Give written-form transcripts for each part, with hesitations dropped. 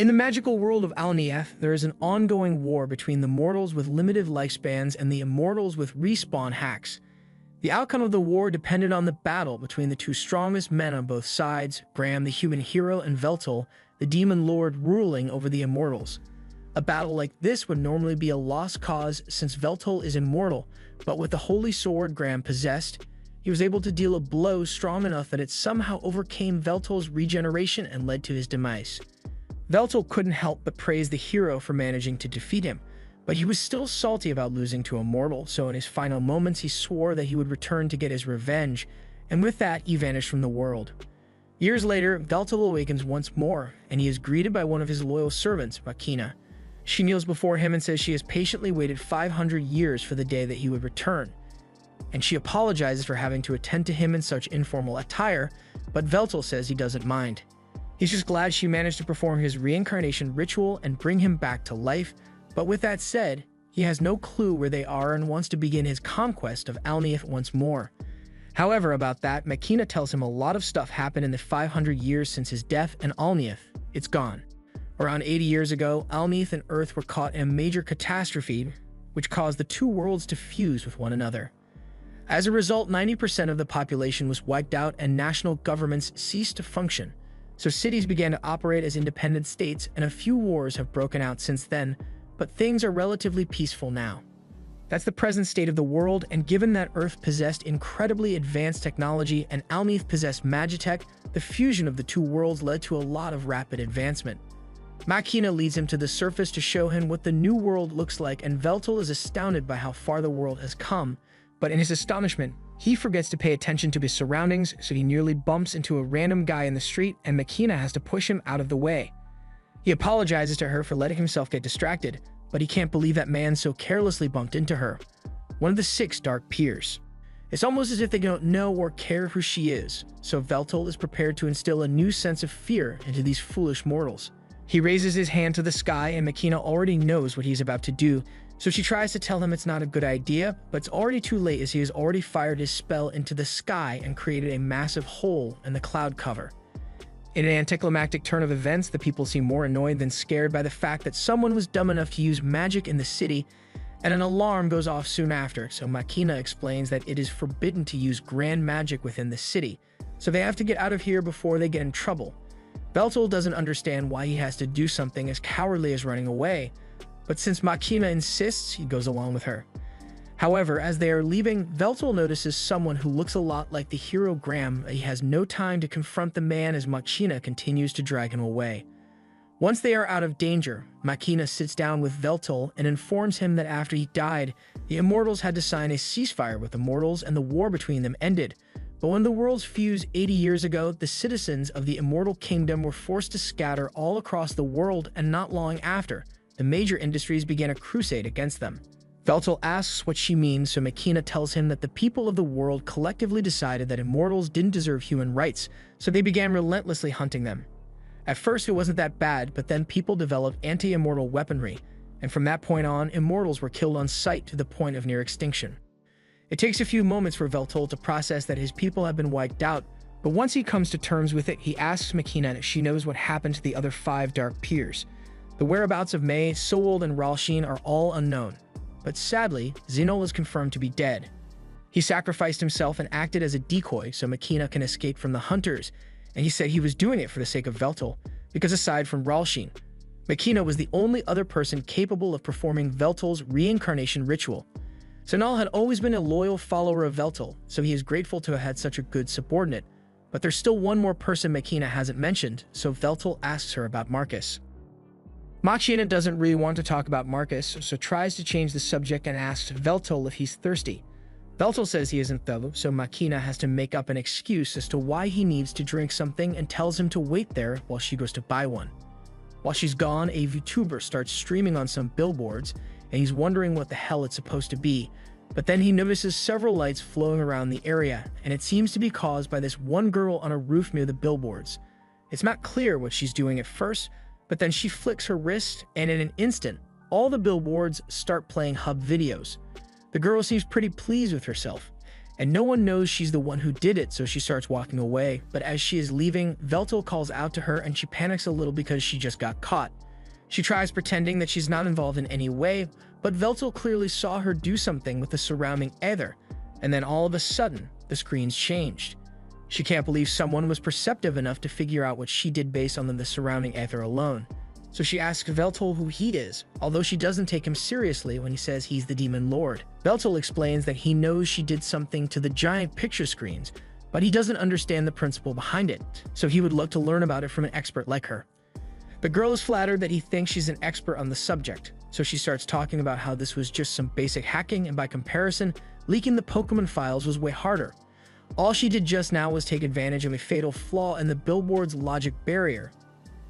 In the magical world of Alnieth, there is an ongoing war between the mortals with limited lifespans and the immortals with respawn hacks. The outcome of the war depended on the battle between the two strongest men on both sides, Graham the human hero and Veltal, the demon lord ruling over the immortals. A battle like this would normally be a lost cause since Veltal is immortal, but with the holy sword Graham possessed, he was able to deal a blow strong enough that it somehow overcame Veltal's regeneration and led to his demise. Veltal couldn't help but praise the hero for managing to defeat him, but he was still salty about losing to a mortal, so in his final moments he swore that he would return to get his revenge, and with that he vanished from the world. Years later, Veltal awakens once more, and he is greeted by one of his loyal servants, Makina. She kneels before him and says she has patiently waited 500 years for the day that he would return, and she apologizes for having to attend to him in such informal attire, but Veltal says he doesn't mind. He's just glad she managed to perform his reincarnation ritual and bring him back to life, but with that said, he has no clue where they are and wants to begin his conquest of Alnieth once more. However, about that, Makina tells him a lot of stuff happened in the 500 years since his death, and Alnieth, it's gone. Around 80 years ago, Alnieth and Earth were caught in a major catastrophe, which caused the two worlds to fuse with one another. As a result, 90% of the population was wiped out and national governments ceased to function. So cities began to operate as independent states, and a few wars have broken out since then, but things are relatively peaceful now. That's the present state of the world, and given that Earth possessed incredibly advanced technology and Alnieth possessed Magitech, the fusion of the two worlds led to a lot of rapid advancement. Makina leads him to the surface to show him what the new world looks like, and Veltal is astounded by how far the world has come, but in his astonishment, he forgets to pay attention to his surroundings, so he nearly bumps into a random guy in the street, and Makina has to push him out of the way. He apologizes to her for letting himself get distracted, but he can't believe that man so carelessly bumped into her, one of the 6 Dark Peers. It's almost as if they don't know or care who she is, so Veltal is prepared to instill a new sense of fear into these foolish mortals. He raises his hand to the sky, and Makina already knows what he's about to do, so she tries to tell him it's not a good idea, but it's already too late as he has already fired his spell into the sky and created a massive hole in the cloud cover. In an anticlimactic turn of events, the people seem more annoyed than scared by the fact that someone was dumb enough to use magic in the city, and an alarm goes off soon after, so Makina explains that it is forbidden to use grand magic within the city, so they have to get out of here before they get in trouble. Veltal doesn't understand why he has to do something as cowardly as running away, but since Makina insists, he goes along with her. However, as they are leaving, Veltal notices someone who looks a lot like the hero Graham. He has no time to confront the man as Makina continues to drag him away. Once they are out of danger, Makina sits down with Veltal and informs him that after he died, the Immortals had to sign a ceasefire with the mortals and the war between them ended. But when the worlds fused 80 years ago, the citizens of the Immortal Kingdom were forced to scatter all across the world, and not long after, the major industries began a crusade against them. Veltal asks what she means, so Makina tells him that the people of the world collectively decided that immortals didn't deserve human rights, so they began relentlessly hunting them. At first it wasn't that bad, but then people developed anti-immortal weaponry, and from that point on, immortals were killed on sight to the point of near extinction. It takes a few moments for Veltal to process that his people have been wiped out, but once he comes to terms with it, he asks Makina if she knows what happened to the other 5 Dark Peers. The whereabouts of May, Sowold, and Ralshin are all unknown, but sadly, Xenol is confirmed to be dead. He sacrificed himself and acted as a decoy so Makina can escape from the hunters, and he said he was doing it for the sake of Veltal, because aside from Ralshin, Makina was the only other person capable of performing Veltal's reincarnation ritual. Xenol had always been a loyal follower of Veltal, so he is grateful to have had such a good subordinate, but there's still one more person Makina hasn't mentioned, so Veltal asks her about Marcus. Makina doesn't really want to talk about Marcus, so tries to change the subject and asks Veltal if he's thirsty. Veltal says he isn't though, so Makina has to make up an excuse as to why he needs to drink something and tells him to wait there while she goes to buy one. While she's gone, a VTuber starts streaming on some billboards, and he's wondering what the hell it's supposed to be, but then he notices several lights flowing around the area, and it seems to be caused by this one girl on a roof near the billboards. It's not clear what she's doing at first, but then she flicks her wrist, and in an instant, all the billboards start playing hub videos. The girl seems pretty pleased with herself, and no one knows she's the one who did it, so she starts walking away. But as she is leaving, Veltal calls out to her and she panics a little because she just got caught. She tries pretending that she's not involved in any way, but Veltal clearly saw her do something with the surrounding ether, and then all of a sudden, the screens changed. She can't believe someone was perceptive enough to figure out what she did based on the surrounding ether alone. So she asks Veltal who he is, although she doesn't take him seriously when he says he's the Demon Lord. Veltal explains that he knows she did something to the giant picture screens, but he doesn't understand the principle behind it, so he would love to learn about it from an expert like her. The girl is flattered that he thinks she's an expert on the subject, so she starts talking about how this was just some basic hacking, and by comparison, leaking the Pokemon files was way harder. All she did just now was take advantage of a fatal flaw in the billboard's logic barrier,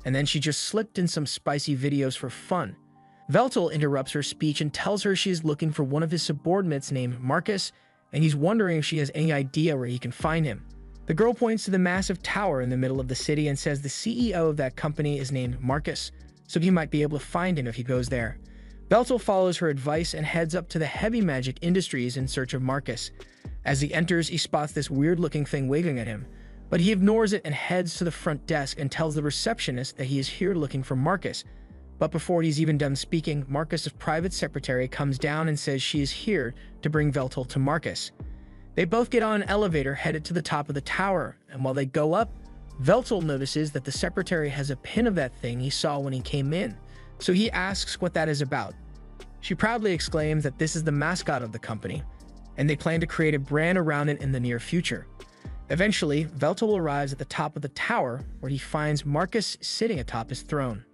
and then she just slipped in some spicy videos for fun. Veltal interrupts her speech and tells her she is looking for one of his subordinates named Marcus, and he's wondering if she has any idea where he can find him. The girl points to the massive tower in the middle of the city and says the CEO of that company is named Marcus, so he might be able to find him if he goes there. Veltal follows her advice and heads up to the Heavy Magic Industries in search of Marcus. As he enters, he spots this weird-looking thing waving at him, but he ignores it and heads to the front desk and tells the receptionist that he is here looking for Marcus. But before he's even done speaking, Marcus's private secretary comes down and says she is here to bring Veltal to Marcus. They both get on an elevator headed to the top of the tower, and while they go up, Veltal notices that the secretary has a pin of that thing he saw when he came in, so he asks what that is about. She proudly exclaims that this is the mascot of the company, and they plan to create a brand around it in the near future. Eventually, Veltal arrives at the top of the tower, where he finds Marcus sitting atop his throne.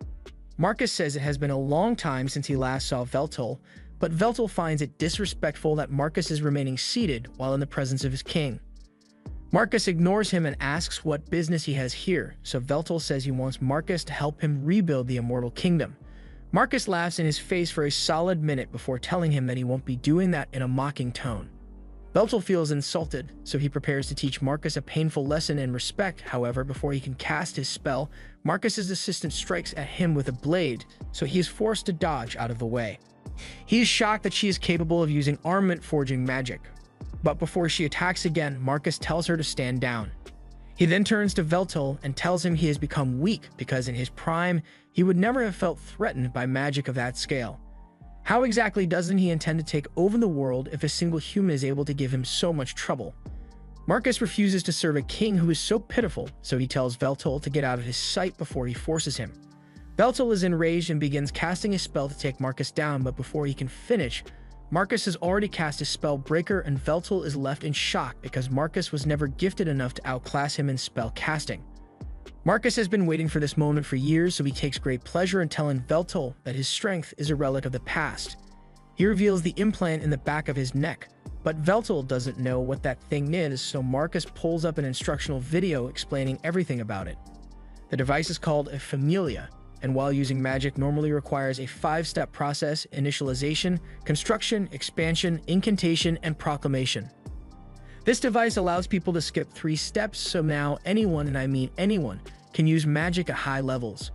Marcus says it has been a long time since he last saw Veltal, but Veltal finds it disrespectful that Marcus is remaining seated while in the presence of his king. Marcus ignores him and asks what business he has here, so Veltal says he wants Marcus to help him rebuild the Immortal Kingdom. Marcus laughs in his face for a solid minute before telling him that he won't be doing that in a mocking tone. Veltal feels insulted, so he prepares to teach Marcus a painful lesson in respect. However, before he can cast his spell, Marcus's assistant strikes at him with a blade, so he is forced to dodge out of the way. He is shocked that she is capable of using armament forging magic, but before she attacks again, Marcus tells her to stand down. He then turns to Veltal and tells him he has become weak because in his prime, he would never have felt threatened by magic of that scale. How exactly doesn't he intend to take over the world if a single human is able to give him so much trouble? Marcus refuses to serve a king who is so pitiful, so he tells Veltal to get out of his sight before he forces him. Veltal is enraged and begins casting a spell to take Marcus down, but before he can finish, Marcus has already cast his spell Breaker, and Veltal is left in shock because Marcus was never gifted enough to outclass him in spell casting. Marcus has been waiting for this moment for years, so he takes great pleasure in telling Veltal that his strength is a relic of the past. He reveals the implant in the back of his neck, but Veltal doesn't know what that thing is, so Marcus pulls up an instructional video explaining everything about it. The device is called a Familia, and while using magic normally requires a 5-step process: initialization, construction, expansion, incantation, and proclamation. This device allows people to skip 3 steps, so now anyone, and I mean anyone, can use magic at high levels.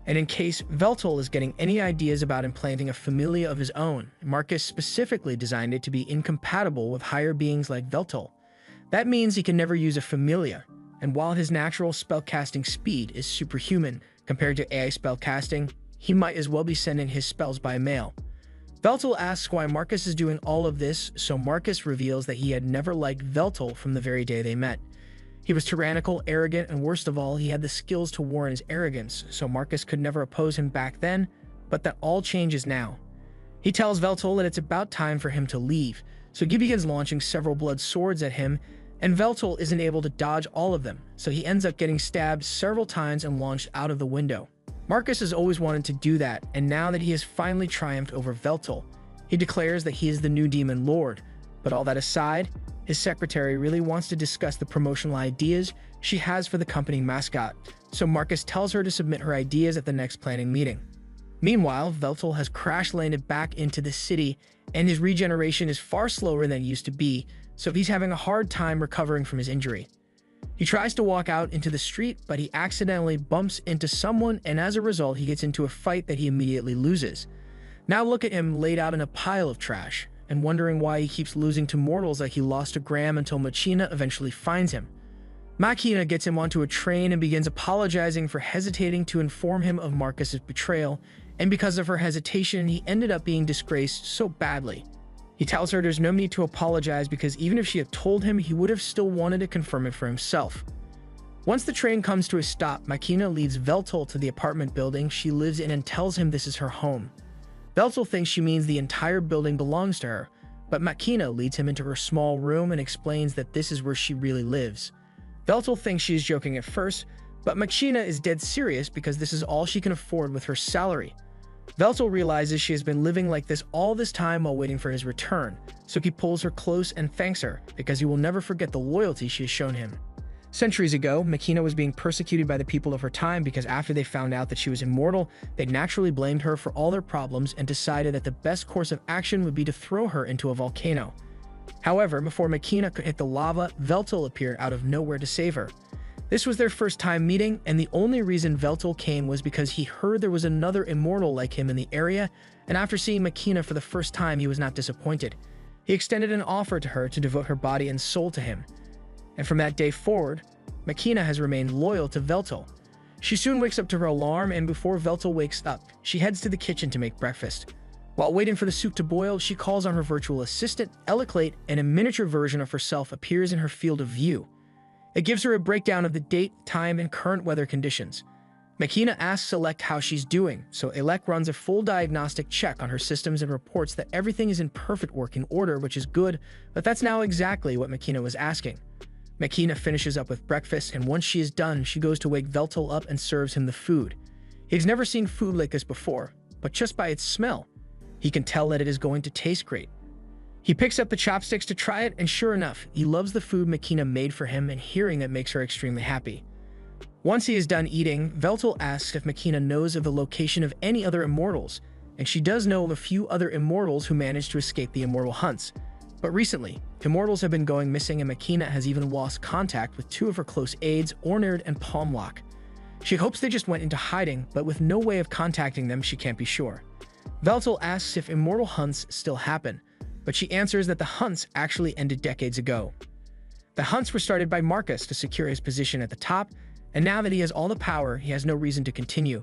And in case Veltal is getting any ideas about implanting a Familia of his own, Marcus specifically designed it to be incompatible with higher beings like Veltal. That means he can never use a Familia, and while his natural spellcasting speed is superhuman compared to AI spellcasting, he might as well be sending his spells by mail. Veltal asks why Marcus is doing all of this, so Marcus reveals that he had never liked Veltal from the very day they met. He was tyrannical, arrogant, and worst of all, he had the skills to warrant his arrogance, so Marcus could never oppose him back then, but that all changes now. He tells Veltal that it's about time for him to leave, so he begins launching several blood swords at him, and Veltal isn't able to dodge all of them, so he ends up getting stabbed several times and launched out of the window. Marcus has always wanted to do that, and now that he has finally triumphed over Veltal, he declares that he is the new Demon Lord. But all that aside, his secretary really wants to discuss the promotional ideas she has for the company mascot, so Marcus tells her to submit her ideas at the next planning meeting. Meanwhile, Veltal has crash-landed back into the city, and his regeneration is far slower than it used to be, so he's having a hard time recovering from his injury. He tries to walk out into the street, but he accidentally bumps into someone, and as a result, he gets into a fight that he immediately loses. Now look at him laid out in a pile of trash, and wondering why he keeps losing to mortals like he lost to Graham until Machina eventually finds him. Machina gets him onto a train and begins apologizing for hesitating to inform him of Marcus's betrayal, and because of her hesitation, he ended up being disgraced so badly. He tells her there's no need to apologize because even if she had told him, he would have still wanted to confirm it for himself. Once the train comes to a stop, Machina leads Veltol to the apartment building she lives in and tells him this is her home. Veltol thinks she means the entire building belongs to her, but Machina leads him into her small room and explains that this is where she really lives. Veltol thinks she is joking at first, but Machina is dead serious because this is all she can afford with her salary. Veltol realizes she has been living like this all this time while waiting for his return, so he pulls her close and thanks her because he will never forget the loyalty she has shown him. Centuries ago, Machina was being persecuted by the people of her time because after they found out that she was immortal, they naturally blamed her for all their problems and decided that the best course of action would be to throw her into a volcano. However, before Machina could hit the lava, Veltol appeared out of nowhere to save her. This was their first time meeting, and the only reason Veltol came was because he heard there was another immortal like him in the area, and after seeing Machina for the first time, he was not disappointed. He extended an offer to her to devote her body and soul to him. And from that day forward, Machina has remained loyal to Veltol. She soon wakes up to her alarm, and before Veltol wakes up, she heads to the kitchen to make breakfast. While waiting for the soup to boil, she calls on her virtual assistant, Eliclate, and a miniature version of herself appears in her field of view. It gives her a breakdown of the date, time, and current weather conditions. Machina asks Elec how she's doing, so Elec runs a full diagnostic check on her systems and reports that everything is in perfect working order, which is good, but that's now exactly what Machina was asking. Machina finishes up with breakfast, and once she is done, she goes to wake Veltol up and serves him the food. He's never seen food like this before, but just by its smell, he can tell that it is going to taste great. He picks up the chopsticks to try it, and sure enough, he loves the food Machina made for him, and hearing that makes her extremely happy. Once he is done eating, Veltol asks if Machina knows of the location of any other immortals, and she does know of a few other immortals who managed to escape the immortal hunts. But recently, immortals have been going missing, and Machina has even lost contact with two of her close aides, Ornard and Palmlock. She hopes they just went into hiding, but with no way of contacting them, she can't be sure. Veltol asks if immortal hunts still happen, but she answers that the hunts actually ended decades ago. The hunts were started by Marcus to secure his position at the top, and now that he has all the power, he has no reason to continue.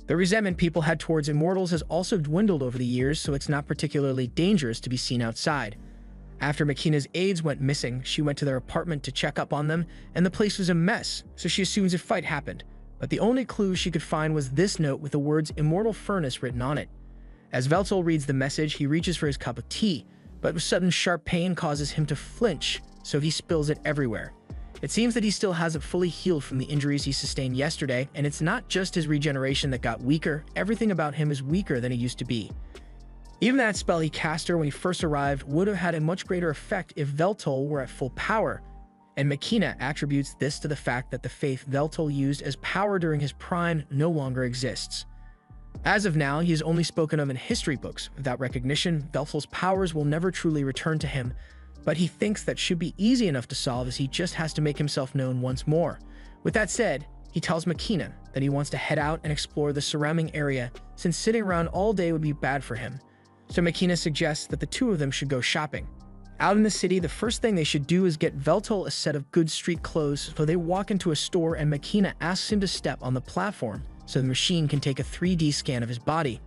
The resentment people had towards immortals has also dwindled over the years, so it's not particularly dangerous to be seen outside. After Machina's aides went missing, she went to their apartment to check up on them, and the place was a mess, so she assumes a fight happened. But the only clue she could find was this note with the words Immortal Furnace written on it. As Veltol reads the message, he reaches for his cup of tea, but sudden sharp pain causes him to flinch, so he spills it everywhere. It seems that he still hasn't fully healed from the injuries he sustained yesterday, and it's not just his regeneration that got weaker, everything about him is weaker than he used to be. Even that spell he cast her when he first arrived would have had a much greater effect if Veltol were at full power, and Machina attributes this to the fact that the faith Veltol used as power during his prime no longer exists. As of now, he is only spoken of in history books. Without recognition, Veltol's powers will never truly return to him, but he thinks that should be easy enough to solve as he just has to make himself known once more. With that said, he tells Machina that he wants to head out and explore the surrounding area since sitting around all day would be bad for him. So Machina suggests that the two of them should go shopping. Out in the city, the first thing they should do is get Veltol a set of good street clothes, so they walk into a store and Machina asks him to step on the platform so the machine can take a 3D scan of his body.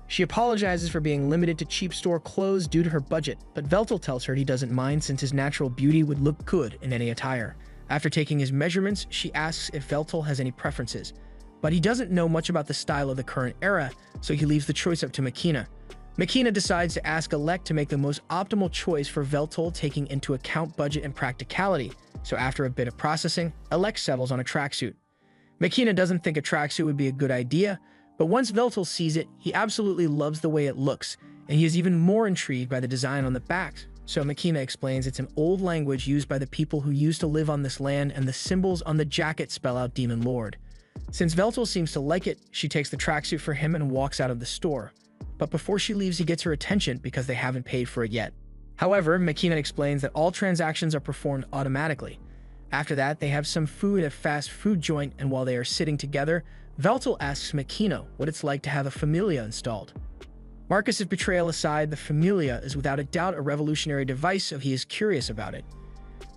She apologizes for being limited to cheap store clothes due to her budget, but Veltol tells her he doesn't mind since his natural beauty would look good in any attire. After taking his measurements, she asks if Veltol has any preferences, but he doesn't know much about the style of the current era, so he leaves the choice up to Machina. Machina decides to ask Elec to make the most optimal choice for Veltol, taking into account budget and practicality, so after a bit of processing, Elec settles on a tracksuit. Machina doesn't think a tracksuit would be a good idea, but once Veltol sees it, he absolutely loves the way it looks, and he is even more intrigued by the design on the back. So Machina explains it's an old language used by the people who used to live on this land, and the symbols on the jacket spell out Demon Lord. Since Veltol seems to like it, she takes the tracksuit for him and walks out of the store. But before she leaves, he gets her attention because they haven't paid for it yet. However, Machina explains that all transactions are performed automatically. After that, they have some food at a fast food joint, and while they are sitting together, Veltol asks Machina what it's like to have a Familia installed. Marcus's betrayal aside, the Familia is without a doubt a revolutionary device, so he is curious about it.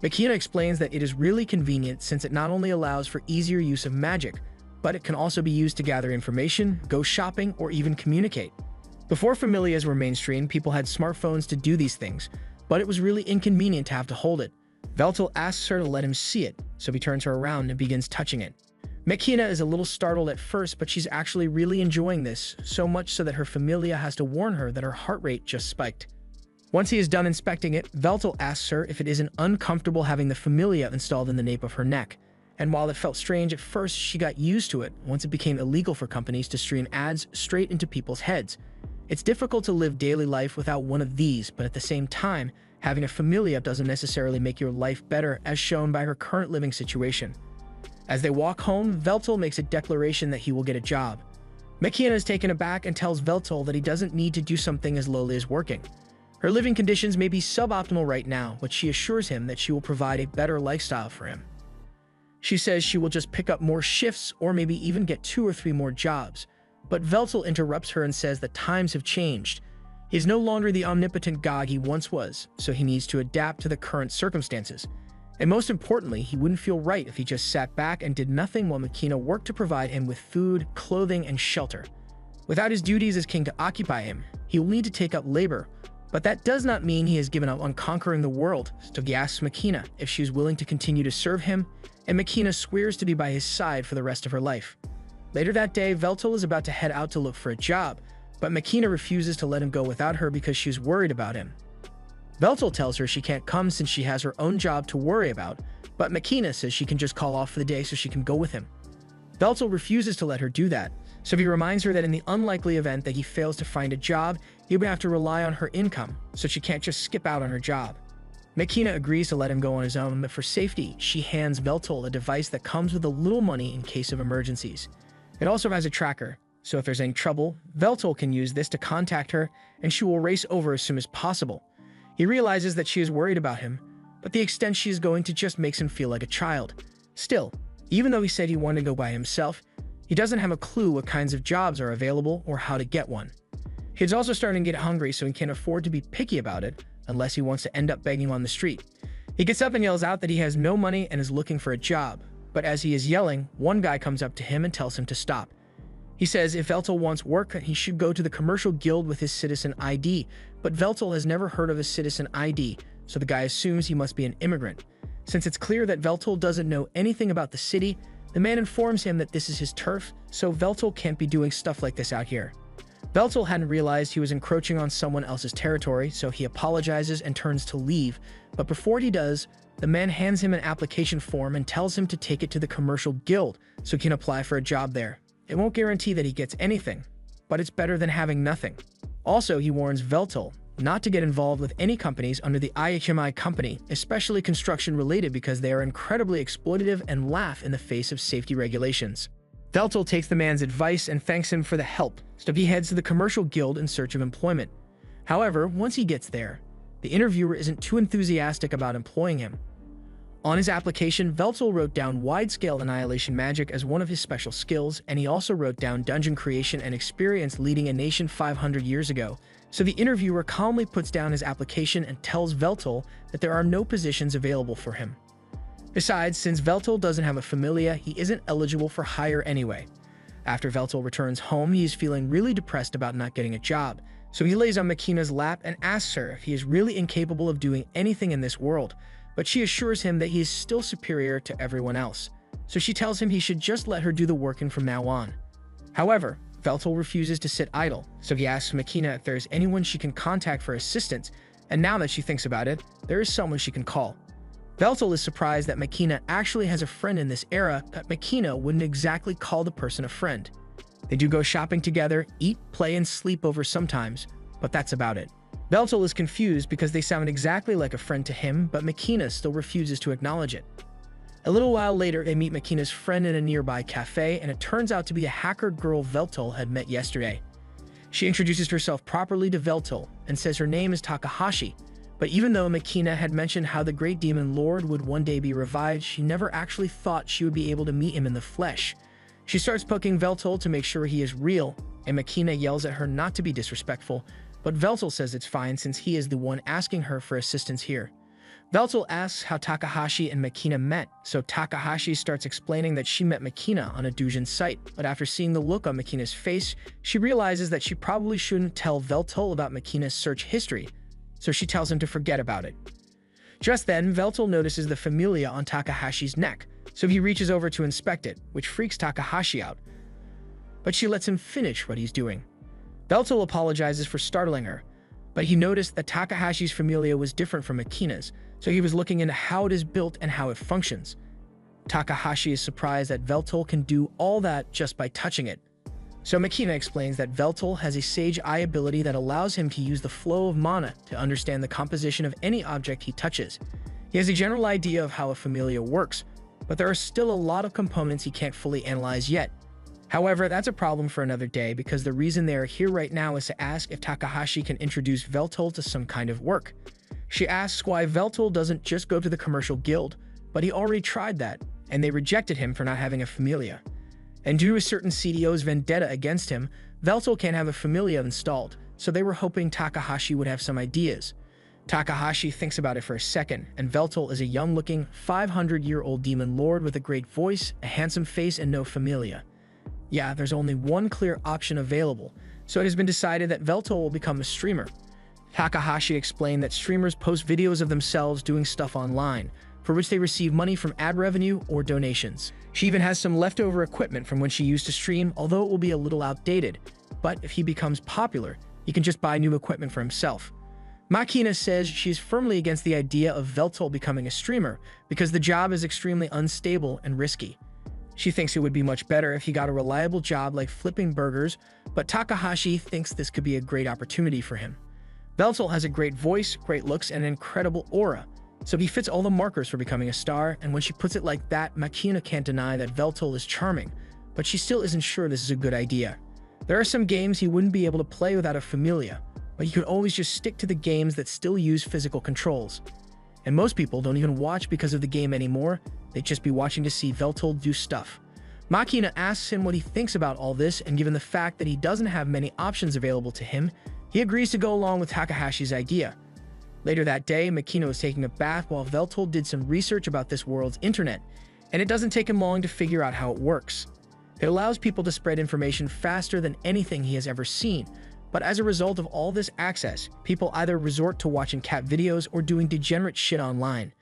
Makina explains that it is really convenient since it not only allows for easier use of magic, but it can also be used to gather information, go shopping, or even communicate. Before Familias were mainstream, people had smartphones to do these things, but it was really inconvenient to have to hold it. Veltal asks her to let him see it, so he turns her around and begins touching it. Makina is a little startled at first, but she's actually really enjoying this, so much so that her Familia has to warn her that her heart rate just spiked. Once he is done inspecting it, Veltal asks her if it isn't uncomfortable having the Familia installed in the nape of her neck. And while it felt strange at first, she got used to it once it became illegal for companies to stream ads straight into people's heads. It's difficult to live daily life without one of these, but at the same time, having a Familia doesn't necessarily make your life better, as shown by her current living situation. As they walk home, Veltal makes a declaration that he will get a job. Makina is taken aback and tells Veltal that he doesn't need to do something as lowly as working. Her living conditions may be suboptimal right now, but she assures him that she will provide a better lifestyle for him. She says she will just pick up more shifts or maybe even get 2 or 3 more jobs. But Veltal interrupts her and says that times have changed. He is no longer the omnipotent god he once was, so he needs to adapt to the current circumstances. And most importantly, he wouldn't feel right if he just sat back and did nothing while Makina worked to provide him with food, clothing, and shelter. Without his duties as king to occupy him, he will need to take up labor, but that does not mean he has given up on conquering the world, so he asks Makina if she is willing to continue to serve him, and Makina swears to be by his side for the rest of her life. Later that day, Veltal is about to head out to look for a job, but Makina refuses to let him go without her because she's worried about him. Veltal tells her she can't come since she has her own job to worry about, but Makina says she can just call off for the day so she can go with him. Veltal refuses to let her do that, so he reminds her that in the unlikely event that he fails to find a job, he would have to rely on her income, so she can't just skip out on her job. Makina agrees to let him go on his own, but for safety, she hands Veltal a device that comes with a little money in case of emergencies. It also has a tracker, so if there's any trouble, Veltal can use this to contact her, and she will race over as soon as possible. He realizes that she is worried about him, but the extent she is going to just makes him feel like a child. Still, even though he said he wanted to go by himself, he doesn't have a clue what kinds of jobs are available or how to get one. He's also starting to get hungry, so he can't afford to be picky about it, unless he wants to end up begging on the street. He gets up and yells out that he has no money and is looking for a job, but as he is yelling, one guy comes up to him and tells him to stop. He says if Veltal wants work, he should go to the commercial guild with his citizen ID, but Veltal has never heard of a citizen ID, so the guy assumes he must be an immigrant. Since it's clear that Veltal doesn't know anything about the city, the man informs him that this is his turf, so Veltal can't be doing stuff like this out here. Veltal hadn't realized he was encroaching on someone else's territory, so he apologizes and turns to leave, but before he does, the man hands him an application form and tells him to take it to the commercial guild so he can apply for a job there. It won't guarantee that he gets anything, but it's better than having nothing. Also, he warns Veltal not to get involved with any companies under the IHMI company, especially construction-related, because they are incredibly exploitative and laugh in the face of safety regulations. Veltal takes the man's advice and thanks him for the help, so he heads to the commercial guild in search of employment. However, once he gets there, the interviewer isn't too enthusiastic about employing him. On his application, Veltal wrote down wide-scale annihilation magic as one of his special skills, and he also wrote down dungeon creation and experience leading a nation 500 years ago. So the interviewer calmly puts down his application and tells Veltal that there are no positions available for him. Besides, since Veltal doesn't have a familia, he isn't eligible for hire anyway. After Veltal returns home, he is feeling really depressed about not getting a job, so he lays on Makina's lap and asks her if he is really incapable of doing anything in this world, but she assures him that he is still superior to everyone else, so she tells him he should just let her do the working from now on. However, Veltal refuses to sit idle, so he asks Makina if there is anyone she can contact for assistance, and now that she thinks about it, there is someone she can call. Veltal is surprised that Makina actually has a friend in this era, but Makina wouldn't exactly call the person a friend. They do go shopping together, eat, play, and sleep over sometimes, but that's about it. Veltal is confused because they sound exactly like a friend to him, but Makina still refuses to acknowledge it. A little while later, they meet Makina's friend in a nearby cafe, and it turns out to be a hacker girl Veltal had met yesterday. She introduces herself properly to Veltal and says her name is Takahashi, but even though Makina had mentioned how the Great Demon Lord would one day be revived, she never actually thought she would be able to meet him in the flesh. She starts poking Veltal to make sure he is real, and Makina yells at her not to be disrespectful, but Veltal says it's fine since he is the one asking her for assistance here. Veltal asks how Takahashi and Makina met, so Takahashi starts explaining that she met Makina on a doujin site, but after seeing the look on Makina's face, she realizes that she probably shouldn't tell Veltal about Makina's search history, so she tells him to forget about it. Just then, Veltal notices the familia on Takahashi's neck, so he reaches over to inspect it, which freaks Takahashi out. But she lets him finish what he's doing. Veltal apologizes for startling her, but he noticed that Takahashi's familia was different from Makina's, so he was looking into how it is built and how it functions. Takahashi is surprised that Veltal can do all that just by touching it. So Makina explains that Veltal has a Sage Eye ability that allows him to use the flow of mana to understand the composition of any object he touches. He has a general idea of how a familia works, but there are still a lot of components he can't fully analyze yet. However, that's a problem for another day because the reason they are here right now is to ask if Takahashi can introduce Veltal to some kind of work. She asks why Veltal doesn't just go to the commercial guild, but he already tried that, and they rejected him for not having a familia. And due to a certain CDO's vendetta against him, Veltal can't have a familia installed, so they were hoping Takahashi would have some ideas. Takahashi thinks about it for a second, and Veltal is a young-looking, 500-year-old demon lord with a great voice, a handsome face, and no familia. Yeah, there's only one clear option available, so it has been decided that Veltal will become a streamer. Takahashi explained that streamers post videos of themselves doing stuff online, for which they receive money from ad revenue or donations. She even has some leftover equipment from when she used to stream, although it will be a little outdated. But if he becomes popular, he can just buy new equipment for himself. Makina says she is firmly against the idea of Veltal becoming a streamer because the job is extremely unstable and risky. She thinks it would be much better if he got a reliable job like flipping burgers, but Takahashi thinks this could be a great opportunity for him. Veltal has a great voice, great looks, and an incredible aura, so he fits all the markers for becoming a star, and when she puts it like that, Makina can't deny that Veltal is charming, but she still isn't sure this is a good idea. There are some games he wouldn't be able to play without a familia, but he could always just stick to the games that still use physical controls. And most people don't even watch because of the game anymore, they'd just be watching to see Veltal do stuff. Makina asks him what he thinks about all this, and given the fact that he doesn't have many options available to him, he agrees to go along with Takahashi's idea. Later that day, Makina was taking a bath while Veltal did some research about this world's internet, and it doesn't take him long to figure out how it works. It allows people to spread information faster than anything he has ever seen, but as a result of all this access, people either resort to watching cat videos or doing degenerate shit online.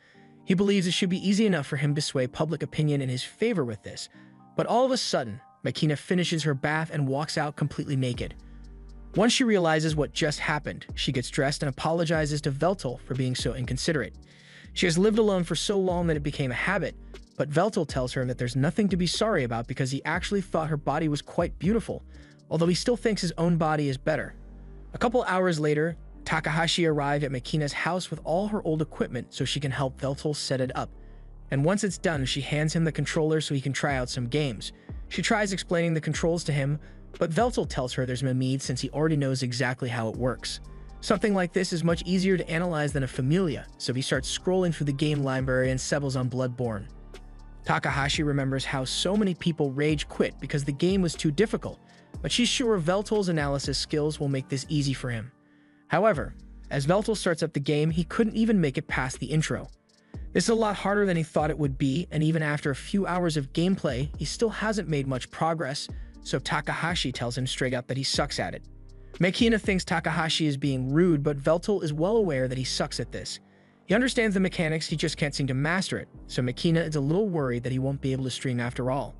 He believes it should be easy enough for him to sway public opinion in his favor with this, but all of a sudden, Makina finishes her bath and walks out completely naked. Once she realizes what just happened, she gets dressed and apologizes to Veltal for being so inconsiderate. She has lived alone for so long that it became a habit, but Veltal tells her that there's nothing to be sorry about because he actually thought her body was quite beautiful, although he still thinks his own body is better. A couple hours later, Takahashi arrived at Makina's house with all her old equipment so she can help Veltal set it up. And once it's done, she hands him the controller so he can try out some games. She tries explaining the controls to him, but Veltal tells her there's no need since he already knows exactly how it works. Something like this is much easier to analyze than a familia, so he starts scrolling through the game library and settles on Bloodborne. Takahashi remembers how so many people rage quit because the game was too difficult, but she's sure Veltal's analysis skills will make this easy for him. However, as Veltal starts up the game, he couldn't even make it past the intro. This is a lot harder than he thought it would be, and even after a few hours of gameplay, he still hasn't made much progress, so Takahashi tells him straight up that he sucks at it. Makina thinks Takahashi is being rude, but Veltal is well aware that he sucks at this. He understands the mechanics, he just can't seem to master it, so Makina is a little worried that he won't be able to stream after all.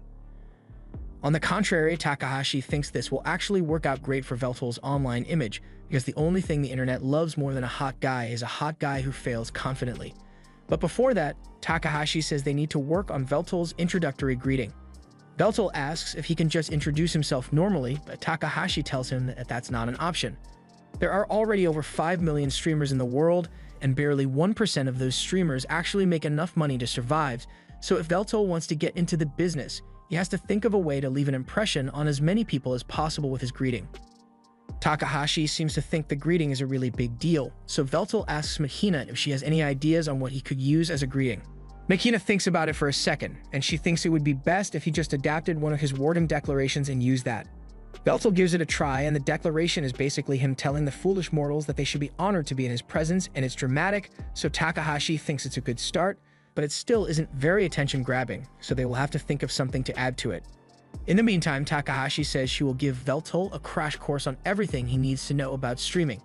On the contrary, Takahashi thinks this will actually work out great for Veltal's online image, because the only thing the internet loves more than a hot guy is a hot guy who fails confidently. But before that, Takahashi says they need to work on Veltal's introductory greeting. Veltal asks if he can just introduce himself normally, but Takahashi tells him that that's not an option. There are already over 5 million streamers in the world, and barely 1% of those streamers actually make enough money to survive, so if Veltal wants to get into the business, he has to think of a way to leave an impression on as many people as possible with his greeting. Takahashi seems to think the greeting is a really big deal, so Veltal asks Makina if she has any ideas on what he could use as a greeting. Makina thinks about it for a second, and she thinks it would be best if he just adapted one of his wording declarations and used that. Veltal gives it a try, and the declaration is basically him telling the foolish mortals that they should be honored to be in his presence, and it's dramatic, so Takahashi thinks it's a good start, but it still isn't very attention-grabbing, so they will have to think of something to add to it. In the meantime, Takahashi says she will give Veltal a crash course on everything he needs to know about streaming.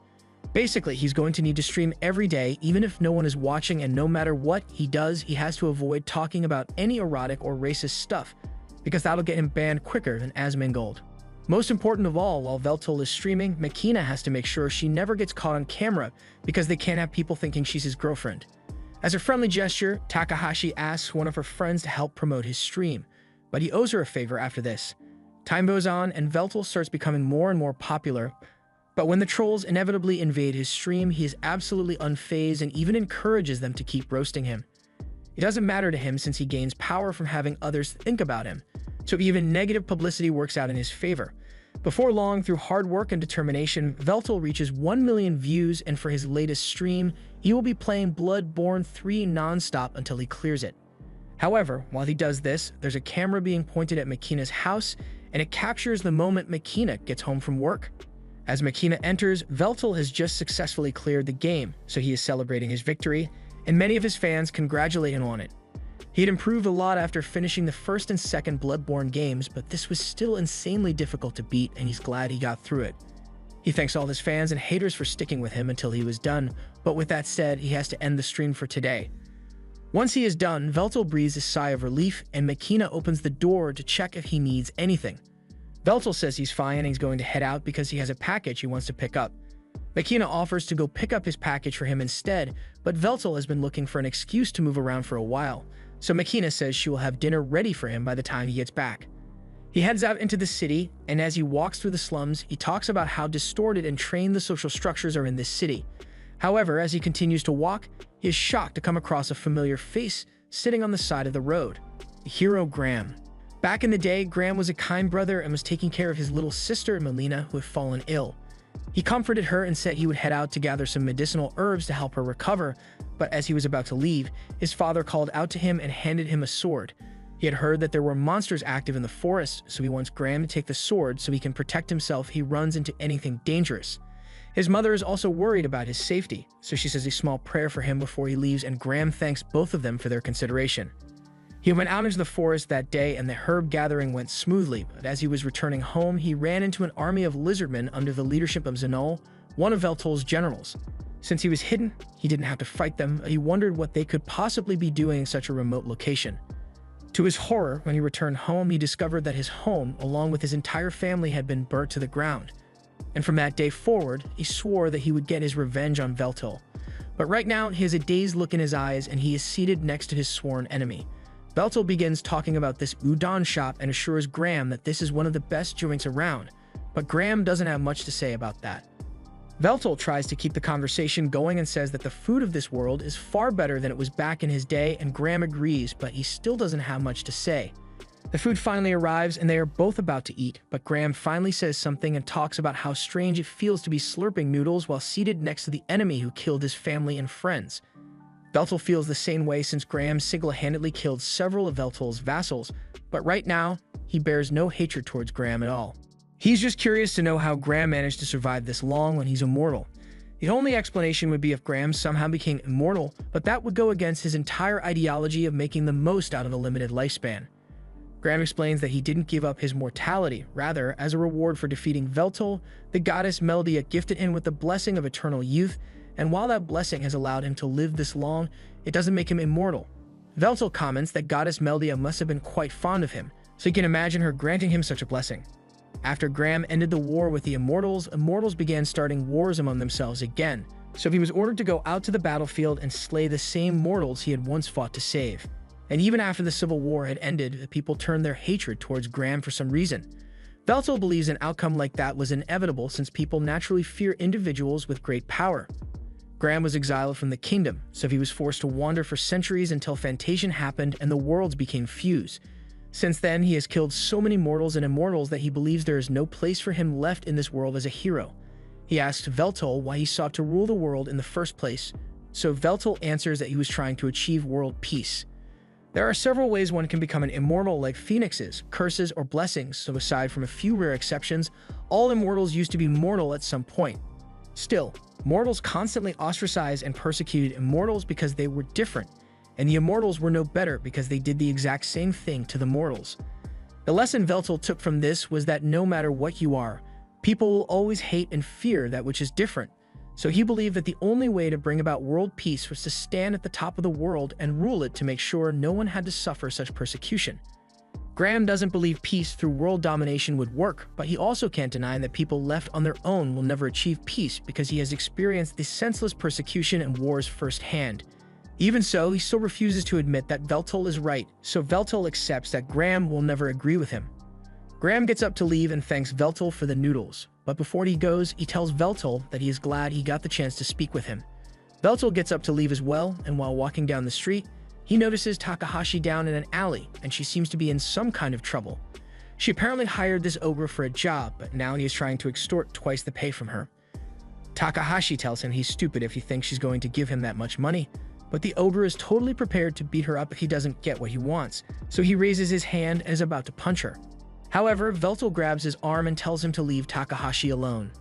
Basically, he's going to need to stream every day, even if no one is watching, and no matter what he does, he has to avoid talking about any erotic or racist stuff, because that'll get him banned quicker than Asmongold. Most important of all, while Veltal is streaming, Makina has to make sure she never gets caught on camera, because they can't have people thinking she's his girlfriend. As a friendly gesture, Takahashi asks one of her friends to help promote his stream, but he owes her a favor after this. Time goes on, and Veltal starts becoming more and more popular, but when the trolls inevitably invade his stream, he is absolutely unfazed and even encourages them to keep roasting him. It doesn't matter to him since he gains power from having others think about him, so even negative publicity works out in his favor. Before long, through hard work and determination, Veltal reaches 1 million views, and for his latest stream, he will be playing Bloodborne 3 non-stop until he clears it. However, while he does this, there's a camera being pointed at Makina's house, and it captures the moment Makina gets home from work. As Makina enters, Veltal has just successfully cleared the game, so he is celebrating his victory, and many of his fans congratulate him on it. He had improved a lot after finishing the first and second Bloodborne games, but this was still insanely difficult to beat, and he's glad he got through it. He thanks all his fans and haters for sticking with him until he was done, but with that said, he has to end the stream for today. Once he is done, Veltal breathes a sigh of relief, and Makina opens the door to check if he needs anything. Veltal says he's fine and he's going to head out because he has a package he wants to pick up. Makina offers to go pick up his package for him instead, but Veltal has been looking for an excuse to move around for a while, so Makina says she will have dinner ready for him by the time he gets back. He heads out into the city, and as he walks through the slums, he talks about how distorted and trained the social structures are in this city. However, as he continues to walk, he is shocked to come across a familiar face sitting on the side of the road. The hero Graham. Back in the day, Graham was a kind brother and was taking care of his little sister, Melina, who had fallen ill. He comforted her and said he would head out to gather some medicinal herbs to help her recover, but as he was about to leave, his father called out to him and handed him a sword. He had heard that there were monsters active in the forest, so he wants Graham to take the sword so he can protect himself if he runs into anything dangerous. His mother is also worried about his safety, so she says a small prayer for him before he leaves, and Graham thanks both of them for their consideration. He went out into the forest that day, and the herb gathering went smoothly, but as he was returning home, he ran into an army of lizardmen under the leadership of Zanol, one of Veltal's generals. Since he was hidden, he didn't have to fight them, but he wondered what they could possibly be doing in such a remote location. To his horror, when he returned home, he discovered that his home, along with his entire family, had been burnt to the ground. And from that day forward, he swore that he would get his revenge on Veltal. But right now, he has a dazed look in his eyes, and he is seated next to his sworn enemy. Veltal begins talking about this udon shop and assures Graham that this is one of the best joints around, but Graham doesn't have much to say about that. Veltal tries to keep the conversation going and says that the food of this world is far better than it was back in his day, and Graham agrees, but he still doesn't have much to say. The food finally arrives and they are both about to eat, but Graham finally says something and talks about how strange it feels to be slurping noodles while seated next to the enemy who killed his family and friends. Veltal feels the same way since Graham single-handedly killed several of Veltal's vassals, but right now, he bears no hatred towards Graham at all. He's just curious to know how Graham managed to survive this long when he's immortal. The only explanation would be if Graham somehow became immortal, but that would go against his entire ideology of making the most out of a limited lifespan. Graham explains that he didn't give up his mortality. Rather, as a reward for defeating Veltal, the goddess Meldia gifted him with the blessing of eternal youth, and while that blessing has allowed him to live this long, it doesn't make him immortal. Veltal comments that goddess Meldia must have been quite fond of him, so you can imagine her granting him such a blessing. After Graham ended the war with the Immortals, Immortals began starting wars among themselves again, so he was ordered to go out to the battlefield and slay the same mortals he had once fought to save. And even after the Civil War had ended, the people turned their hatred towards Graham for some reason. Veltal believes an outcome like that was inevitable since people naturally fear individuals with great power. Graham was exiled from the kingdom, so he was forced to wander for centuries until Fantasian happened and the worlds became fused. Since then, he has killed so many mortals and immortals that he believes there is no place for him left in this world as a hero. He asks Veltal why he sought to rule the world in the first place, so Veltal answers that he was trying to achieve world peace. There are several ways one can become an immortal, like phoenixes, curses, or blessings, so aside from a few rare exceptions, all immortals used to be mortal at some point. Still, mortals constantly ostracized and persecuted immortals because they were different, and the immortals were no better because they did the exact same thing to the mortals. The lesson Veltal took from this was that no matter what you are, people will always hate and fear that which is different. So he believed that the only way to bring about world peace was to stand at the top of the world and rule it to make sure no one had to suffer such persecution. Graham doesn't believe peace through world domination would work, but he also can't deny that people left on their own will never achieve peace because he has experienced the senseless persecution and wars firsthand. Even so, he still refuses to admit that Veltal is right, so Veltal accepts that Graham will never agree with him. Graham gets up to leave and thanks Veltal for the noodles, but before he goes, he tells Veltal that he is glad he got the chance to speak with him. Veltal gets up to leave as well, and while walking down the street, he notices Takahashi down in an alley, and she seems to be in some kind of trouble. She apparently hired this ogre for a job, but now he is trying to extort twice the pay from her. Takahashi tells him he's stupid if he thinks she's going to give him that much money, but the ogre is totally prepared to beat her up if he doesn't get what he wants, so he raises his hand and is about to punch her. However, Veltal grabs his arm and tells him to leave Takahashi alone.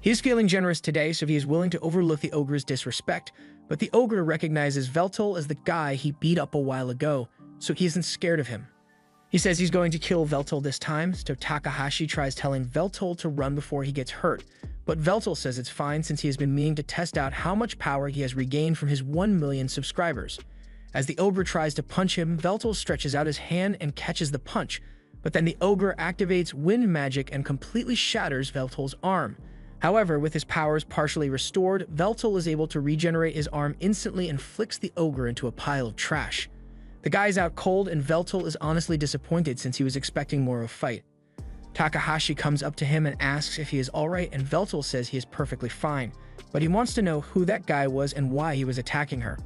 He is feeling generous today, so he is willing to overlook the ogre's disrespect, but the ogre recognizes Veltal as the guy he beat up a while ago, so he isn't scared of him. He says he's going to kill Veltal this time, so Takahashi tries telling Veltal to run before he gets hurt, but Veltal says it's fine since he has been meaning to test out how much power he has regained from his 1 million subscribers. As the ogre tries to punch him, Veltal stretches out his hand and catches the punch, but then the ogre activates wind magic and completely shatters Veltal's arm. However, with his powers partially restored, Veltal is able to regenerate his arm instantly and flicks the ogre into a pile of trash. The guy's out cold and Veltal is honestly disappointed since he was expecting more of a fight. Takahashi comes up to him and asks if he is alright, and Veltal says he is perfectly fine, but he wants to know who that guy was and why he was attacking her.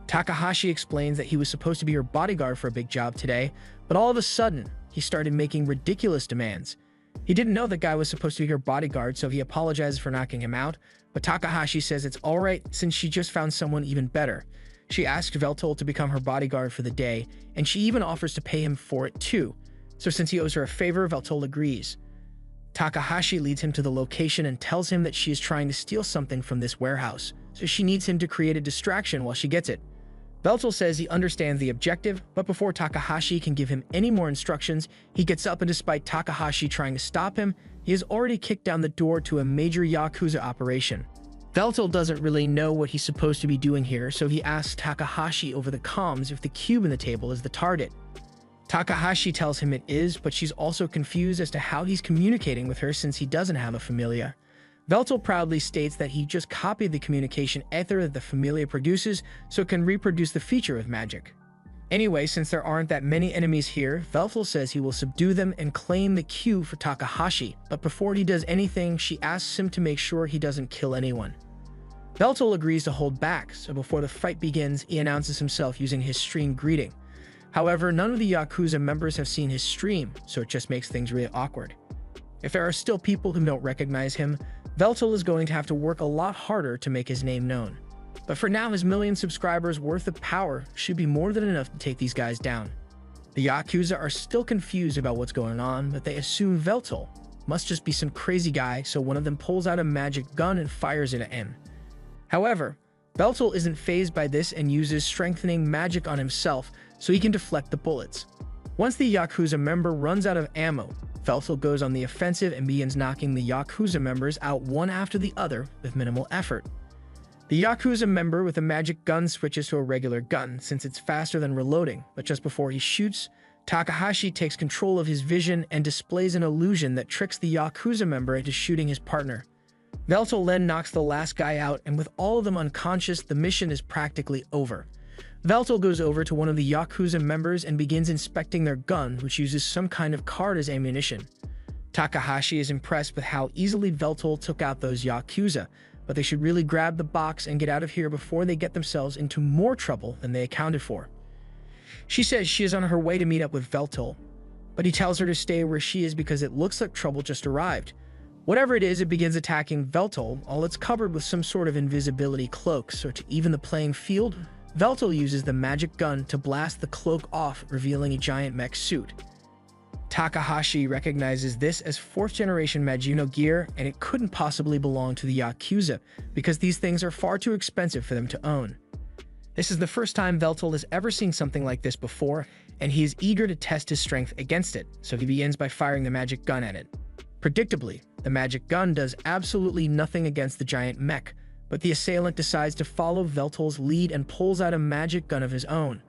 Takahashi explains that he was supposed to be her bodyguard for a big job today, but all of a sudden, he started making ridiculous demands. He didn't know the guy was supposed to be her bodyguard, so he apologizes for knocking him out, but Takahashi says it's alright since she just found someone even better. She asks Veltal to become her bodyguard for the day, and she even offers to pay him for it too. So since he owes her a favor, Veltal agrees. Takahashi leads him to the location and tells him that she is trying to steal something from this warehouse, so she needs him to create a distraction while she gets it. Veltal says he understands the objective, but before Takahashi can give him any more instructions, he gets up and despite Takahashi trying to stop him, he has already kicked down the door to a major Yakuza operation. Veltal doesn't really know what he's supposed to be doing here, so he asks Takahashi over the comms if the cube in the table is the target. Takahashi tells him it is, but she's also confused as to how he's communicating with her since he doesn't have a familia. Veltal proudly states that he just copied the communication ether that the familia produces so it can reproduce the feature of magic. Anyway, since there aren't that many enemies here, Veltal says he will subdue them and claim the cube for Takahashi, but before he does anything, she asks him to make sure he doesn't kill anyone. Veltal agrees to hold back, so before the fight begins, he announces himself using his stream greeting. However, none of the Yakuza members have seen his stream, so it just makes things really awkward. If there are still people who don't recognize him, Veltal is going to have to work a lot harder to make his name known. But for now, his 1 million subscribers worth of power should be more than enough to take these guys down. The Yakuza are still confused about what's going on, but they assume Veltal must just be some crazy guy, so one of them pulls out a magic gun and fires it at him. However, Veltal isn't fazed by this and uses strengthening magic on himself so he can deflect the bullets. Once the Yakuza member runs out of ammo, Veltal goes on the offensive and begins knocking the Yakuza members out one after the other with minimal effort. The Yakuza member with a magic gun switches to a regular gun since it's faster than reloading, but just before he shoots, Takahashi takes control of his vision and displays an illusion that tricks the Yakuza member into shooting his partner. Veltal then knocks the last guy out, and with all of them unconscious, the mission is practically over. Veltal goes over to one of the Yakuza members and begins inspecting their gun, which uses some kind of card as ammunition. Takahashi is impressed with how easily Veltal took out those Yakuza, but they should really grab the box and get out of here before they get themselves into more trouble than they accounted for. She says she is on her way to meet up with Veltal, but he tells her to stay where she is because it looks like trouble just arrived. Whatever it is, it begins attacking Veltal, all it's covered with some sort of invisibility cloak, so to even the playing field, Veltal uses the magic gun to blast the cloak off, revealing a giant mech suit. Takahashi recognizes this as 4th generation Magino gear, and it couldn't possibly belong to the Yakuza because these things are far too expensive for them to own. This is the first time Veltal has ever seen something like this before, and he is eager to test his strength against it, so he begins by firing the magic gun at it. Predictably, the magic gun does absolutely nothing against the giant mech, but the assailant decides to follow Veltal's lead and pulls out a magic gun of his own.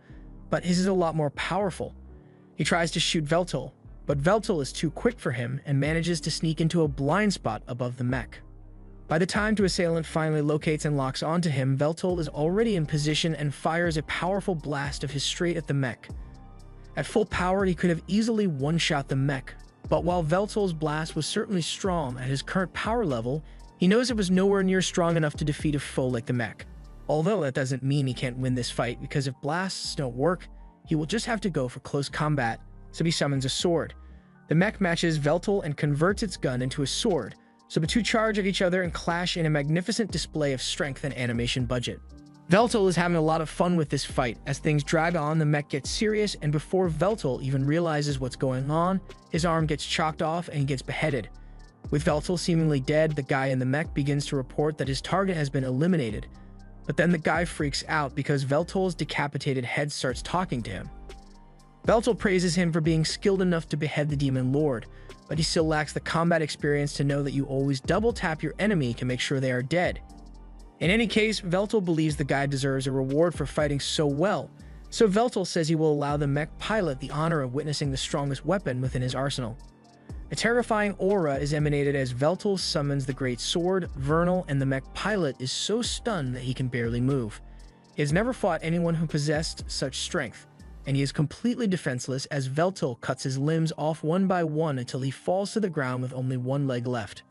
But his is a lot more powerful. He tries to shoot Veltal, but Veltal is too quick for him and manages to sneak into a blind spot above the mech. By the time the assailant finally locates and locks onto him, Veltal is already in position and fires a powerful blast of his straight at the mech. At full power, he could have easily one-shot the mech, but while Veltal's blast was certainly strong at his current power level, he knows it was nowhere near strong enough to defeat a foe like the mech. Although that doesn't mean he can't win this fight, because if blasts don't work, he will just have to go for close combat, so he summons a sword. The mech matches Veltal and converts its gun into a sword, so the two charge at each other and clash in a magnificent display of strength and animation budget. Veltal is having a lot of fun with this fight. As things drag on, the mech gets serious, and before Veltal even realizes what's going on, his arm gets chopped off and he gets beheaded. With Veltal seemingly dead, the guy in the mech begins to report that his target has been eliminated. But then the guy freaks out because Veltal's decapitated head starts talking to him. Veltal praises him for being skilled enough to behead the Demon Lord, but he still lacks the combat experience to know that you always double-tap your enemy to make sure they are dead. In any case, Veltal believes the guy deserves a reward for fighting so well, so Veltal says he will allow the mech pilot the honor of witnessing the strongest weapon within his arsenal. A terrifying aura is emanated as Veltal summons the Great Sword, Vernal, and the mech pilot is so stunned that he can barely move. He has never fought anyone who possessed such strength, and he is completely defenseless as Veltal cuts his limbs off one by one until he falls to the ground with only one leg left.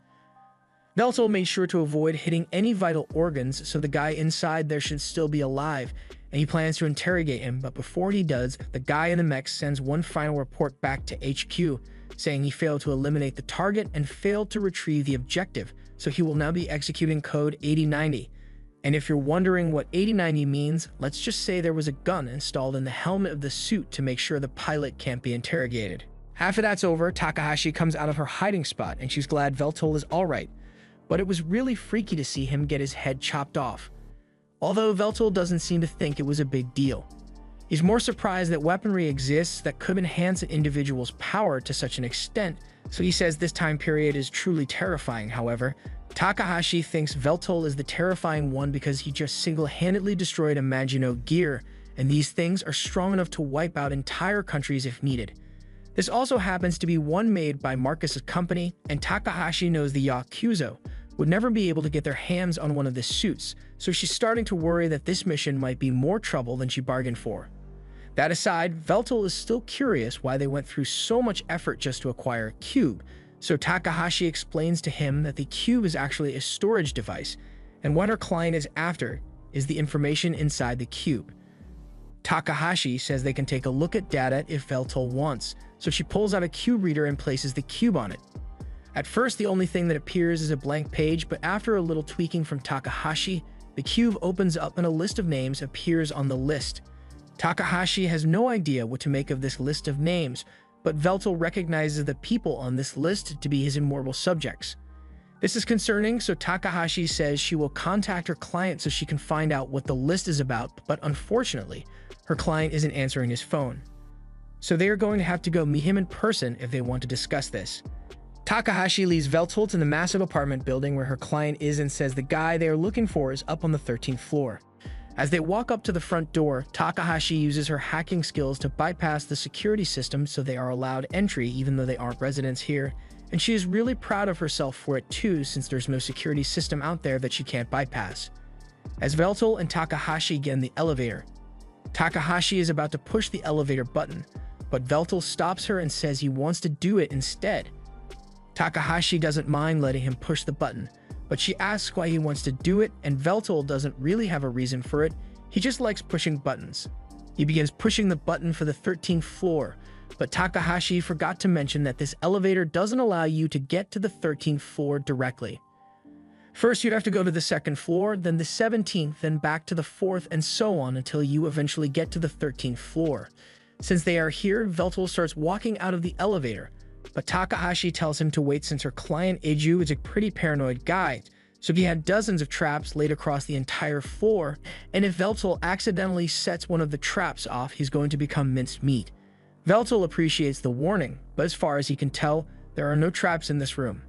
Veltal made sure to avoid hitting any vital organs, so the guy inside there should still be alive, and he plans to interrogate him, but before he does, the guy in the mech sends one final report back to HQ, saying he failed to eliminate the target and failed to retrieve the objective, so he will now be executing code 8090. And if you're wondering what 8090 means, let's just say there was a gun installed in the helmet of the suit to make sure the pilot can't be interrogated. After that's over, Takahashi comes out of her hiding spot and she's glad Veltal is alright, but it was really freaky to see him get his head chopped off. Although Veltal doesn't seem to think it was a big deal. He's more surprised that weaponry exists that could enhance an individual's power to such an extent, so he says this time period is truly terrifying. However, Takahashi thinks Veltal is the terrifying one because he just single-handedly destroyed a Magino gear, and these things are strong enough to wipe out entire countries if needed. This also happens to be one made by Marcus's company, and Takahashi knows the Yakuza would never be able to get their hands on one of the suits, so she's starting to worry that this mission might be more trouble than she bargained for. That aside, Veltal is still curious why they went through so much effort just to acquire a cube, so Takahashi explains to him that the cube is actually a storage device, and what her client is after is the information inside the cube. Takahashi says they can take a look at data if Veltal wants, so she pulls out a cube reader and places the cube on it. At first, the only thing that appears is a blank page, but after a little tweaking from Takahashi, the cube opens up and a list of names appears on the list. Takahashi has no idea what to make of this list of names, but Veltal recognizes the people on this list to be his immortal subjects. This is concerning, so Takahashi says she will contact her client so she can find out what the list is about, but unfortunately, her client isn't answering his phone. So they are going to have to go meet him in person if they want to discuss this. Takahashi leads Veltal to the massive apartment building where her client is and says the guy they are looking for is up on the 13th floor. As they walk up to the front door, Takahashi uses her hacking skills to bypass the security system so they are allowed entry even though they aren't residents here, and she is really proud of herself for it too since there's no security system out there that she can't bypass. As Veltal and Takahashi get in the elevator, Takahashi is about to push the elevator button, but Veltal stops her and says he wants to do it instead. Takahashi doesn't mind letting him push the button, but she asks why he wants to do it, and Veltal doesn't really have a reason for it. He just likes pushing buttons. He begins pushing the button for the 13th floor, but Takahashi forgot to mention that this elevator doesn't allow you to get to the 13th floor directly. First, you'd have to go to the second floor, then the 17th, then back to the 4th, and so on until you eventually get to the 13th floor. Since they are here, Veltal starts walking out of the elevator, but Takahashi tells him to wait since her client Eiju is a pretty paranoid guy, so he had dozens of traps laid across the entire floor, and if Veltal accidentally sets one of the traps off, he's going to become minced meat. Veltal appreciates the warning, but as far as he can tell, there are no traps in this room.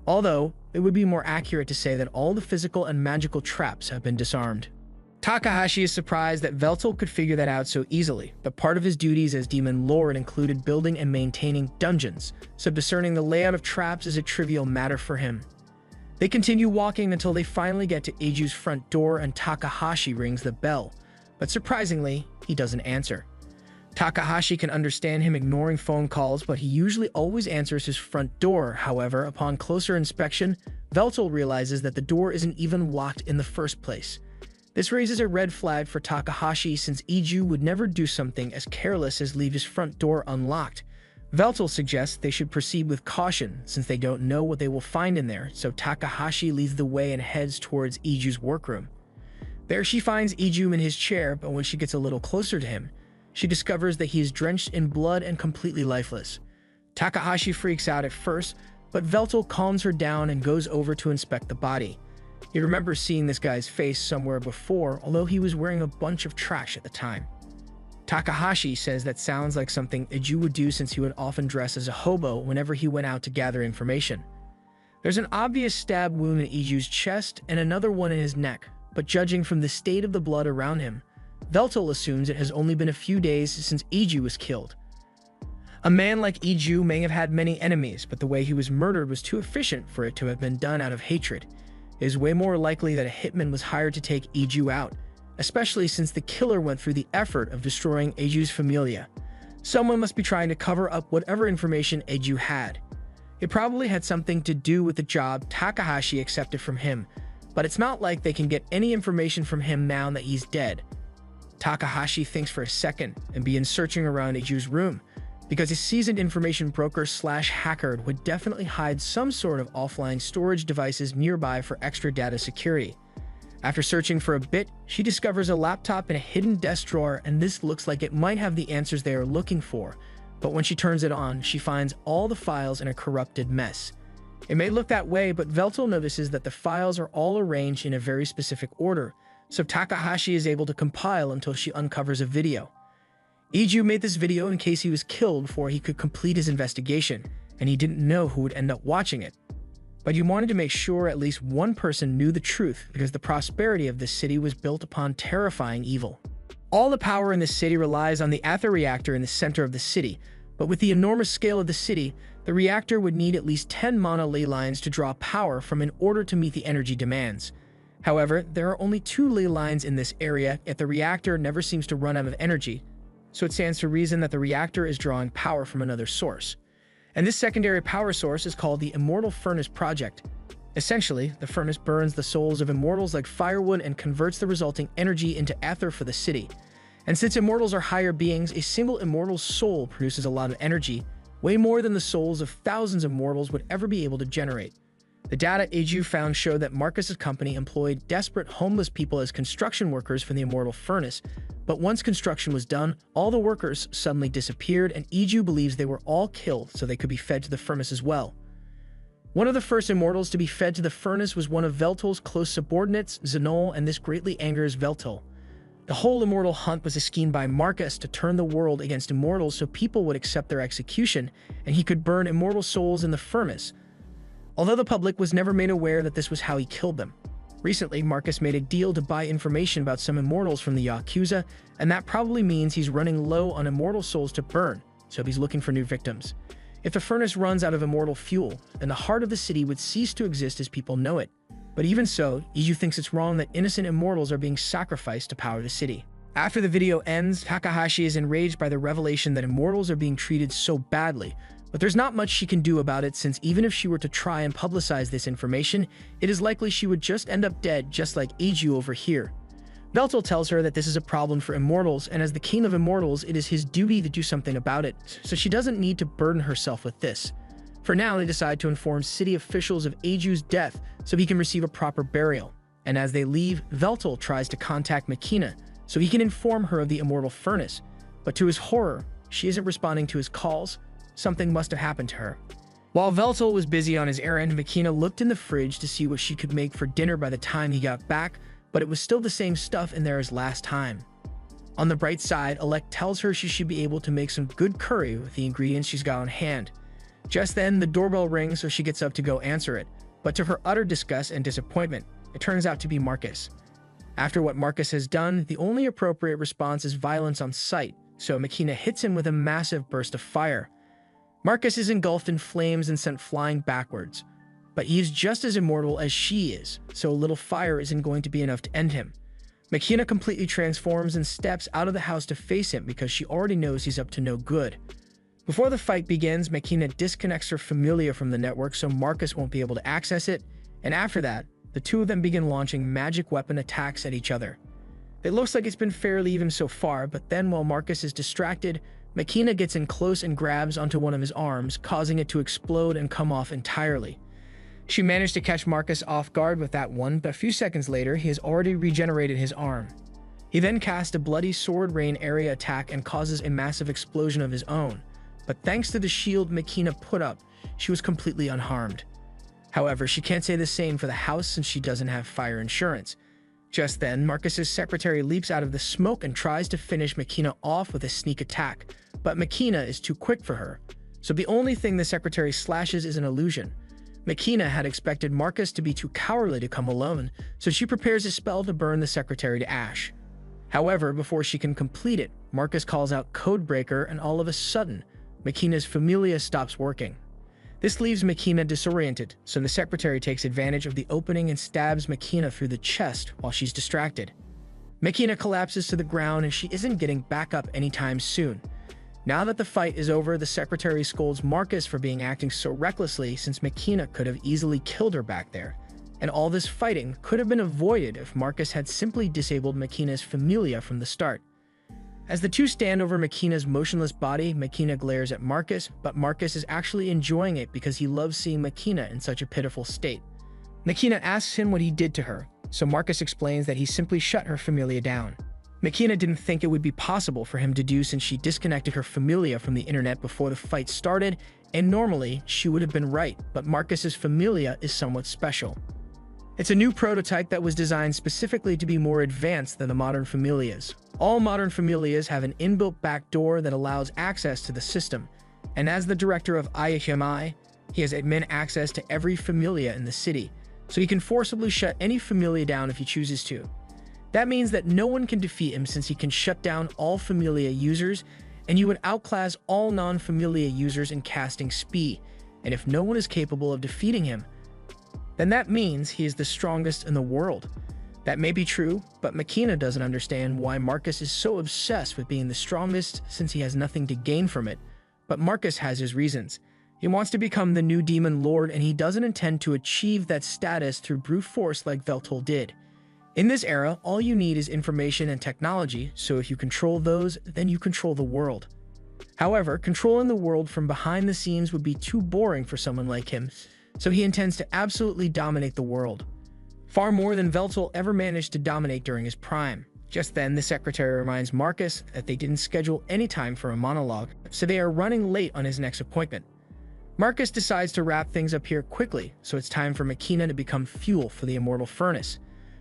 Although, it would be more accurate to say that all the physical and magical traps have been disarmed. Takahashi is surprised that Veltal could figure that out so easily, but part of his duties as Demon Lord included building and maintaining dungeons, so discerning the layout of traps is a trivial matter for him. They continue walking until they finally get to Eiju's front door and Takahashi rings the bell, but surprisingly, he doesn't answer. Takahashi can understand him ignoring phone calls, but he usually always answers his front door. However, upon closer inspection, Veltal realizes that the door isn't even locked in the first place. This raises a red flag for Takahashi since Eiju would never do something as careless as leave his front door unlocked. Veltal suggests they should proceed with caution since they don't know what they will find in there, so Takahashi leads the way and heads towards Eiju's workroom. There she finds Eiju in his chair, but when she gets a little closer to him, she discovers that he is drenched in blood and completely lifeless. Takahashi freaks out at first, but Veltal calms her down and goes over to inspect the body. He remembers seeing this guy's face somewhere before, although he was wearing a bunch of trash at the time. Takahashi says that sounds like something Eiju would do since he would often dress as a hobo whenever he went out to gather information. There's an obvious stab wound in Eiju's chest and another one in his neck, but judging from the state of the blood around him, Veltal assumes it has only been a few days since Eiju was killed. A man like Eiju may have had many enemies, but the way he was murdered was too efficient for it to have been done out of hatred. It is way more likely that a hitman was hired to take Eiju out, especially since the killer went through the effort of destroying Eiju's familia. Someone must be trying to cover up whatever information Eiju had. It probably had something to do with the job Takahashi accepted from him, but it's not like they can get any information from him now that he's dead. Takahashi thinks for a second and begins searching around Eiju's room, because a seasoned information broker/hacker would definitely hide some sort of offline storage devices nearby for extra data security. After searching for a bit, she discovers a laptop in a hidden desk drawer, and this looks like it might have the answers they are looking for, but when she turns it on, she finds all the files in a corrupted mess. It may look that way, but Veltal notices that the files are all arranged in a very specific order, so Takahashi is able to compile until she uncovers a video. Eiju made this video in case he was killed before he could complete his investigation, and he didn't know who would end up watching it. But he wanted to make sure at least one person knew the truth because the prosperity of this city was built upon terrifying evil. All the power in this city relies on the Aether reactor in the center of the city, but with the enormous scale of the city, the reactor would need at least 10 mana ley lines to draw power from in order to meet the energy demands. However, there are only 2 ley lines in this area, yet the reactor never seems to run out of energy, so it stands to reason that the reactor is drawing power from another source. And this secondary power source is called the Immortal Furnace Project. Essentially, the furnace burns the souls of immortals like firewood and converts the resulting energy into Aether for the city. And since immortals are higher beings, a single immortal's soul produces a lot of energy, way more than the souls of thousands of mortals would ever be able to generate. The data Eiju found showed that Marcus's company employed desperate homeless people as construction workers for the Immortal Furnace, but once construction was done, all the workers suddenly disappeared, and Eiju believes they were all killed so they could be fed to the furnace as well. One of the first immortals to be fed to the furnace was one of Veltal's close subordinates, Zenol, and this greatly angers Veltal. The whole immortal hunt was a scheme by Marcus to turn the world against immortals so people would accept their execution, and he could burn immortal souls in the furnace, although the public was never made aware that this was how he killed them. Recently, Marcus made a deal to buy information about some immortals from the Yakuza, and that probably means he's running low on immortal souls to burn, so he's looking for new victims. If the furnace runs out of immortal fuel, then the heart of the city would cease to exist as people know it. But even so, Eiju thinks it's wrong that innocent immortals are being sacrificed to power the city. After the video ends, Takahashi is enraged by the revelation that immortals are being treated so badly, but there's not much she can do about it since even if she were to try and publicize this information, it is likely she would just end up dead just like Eiju over here. Veltal tells her that this is a problem for immortals, and as the king of immortals, it is his duty to do something about it, so she doesn't need to burden herself with this. For now, they decide to inform city officials of Eiju's death so he can receive a proper burial. And as they leave, Veltal tries to contact Makina so he can inform her of the immortal furnace, but to his horror, she isn't responding to his calls. Something must have happened to her. While Veltal was busy on his errand, Makina looked in the fridge to see what she could make for dinner by the time he got back, but it was still the same stuff in there as last time. On the bright side, Alec tells her she should be able to make some good curry with the ingredients she's got on hand. Just then, the doorbell rings, so she gets up to go answer it, but to her utter disgust and disappointment, it turns out to be Marcus. After what Marcus has done, the only appropriate response is violence on sight, so Makina hits him with a massive burst of fire. Marcus is engulfed in flames and sent flying backwards, but he is just as immortal as she is, so a little fire isn't going to be enough to end him. Makina completely transforms and steps out of the house to face him because she already knows he's up to no good. Before the fight begins, Makina disconnects her Familia from the network so Marcus won't be able to access it, and after that, the two of them begin launching magic weapon attacks at each other. It looks like it's been fairly even so far, but then while Marcus is distracted, Makina gets in close and grabs onto one of his arms, causing it to explode and come off entirely. She managed to catch Marcus off guard with that one, but a few seconds later, he has already regenerated his arm. He then casts a bloody sword rain area attack and causes a massive explosion of his own, but thanks to the shield Makina put up, she was completely unharmed. However, she can't say the same for the house since she doesn't have fire insurance. Just then, Marcus's secretary leaps out of the smoke and tries to finish Makina off with a sneak attack, but Makina is too quick for her, so the only thing the secretary slashes is an illusion. Makina had expected Marcus to be too cowardly to come alone, so she prepares a spell to burn the secretary to ash. However, before she can complete it, Marcus calls out Codebreaker, and all of a sudden, Makina's Familia stops working. This leaves Makina disoriented, so the secretary takes advantage of the opening and stabs Makina through the chest while she's distracted. Makina collapses to the ground and she isn't getting back up anytime soon. Now that the fight is over, the secretary scolds Marcus for acting so recklessly since Makina could have easily killed her back there. And all this fighting could have been avoided if Marcus had simply disabled Makina's Familia from the start. As the two stand over Makina's motionless body, Makina glares at Marcus, but Marcus is actually enjoying it because he loves seeing Makina in such a pitiful state. Makina asks him what he did to her, so Marcus explains that he simply shut her Familia down. Makina didn't think it would be possible for him to do since she disconnected her Familia from the internet before the fight started, and normally she would have been right, but Marcus's Familia is somewhat special. It's a new prototype that was designed specifically to be more advanced than the modern Familias. All modern Familias have an inbuilt back door that allows access to the system, and as the director of IHMI, he has admin access to every Familia in the city, so he can forcibly shut any Familia down if he chooses to. That means that no one can defeat him since he can shut down all Familia users, and you would outclass all non-Familia users in casting speed, and if no one is capable of defeating him, then that means he is the strongest in the world. That may be true, but Makina doesn't understand why Marcus is so obsessed with being the strongest since he has nothing to gain from it. But Marcus has his reasons. He wants to become the new demon lord, and he doesn't intend to achieve that status through brute force like Veltal did. In this era, all you need is information and technology, so if you control those, then you control the world. However, controlling the world from behind the scenes would be too boring for someone like him, so he intends to absolutely dominate the world. Far more than Veltal ever managed to dominate during his prime. Just then, the secretary reminds Marcus that they didn't schedule any time for a monologue, so they are running late on his next appointment. Marcus decides to wrap things up here quickly, so it's time for Makina to become fuel for the immortal furnace.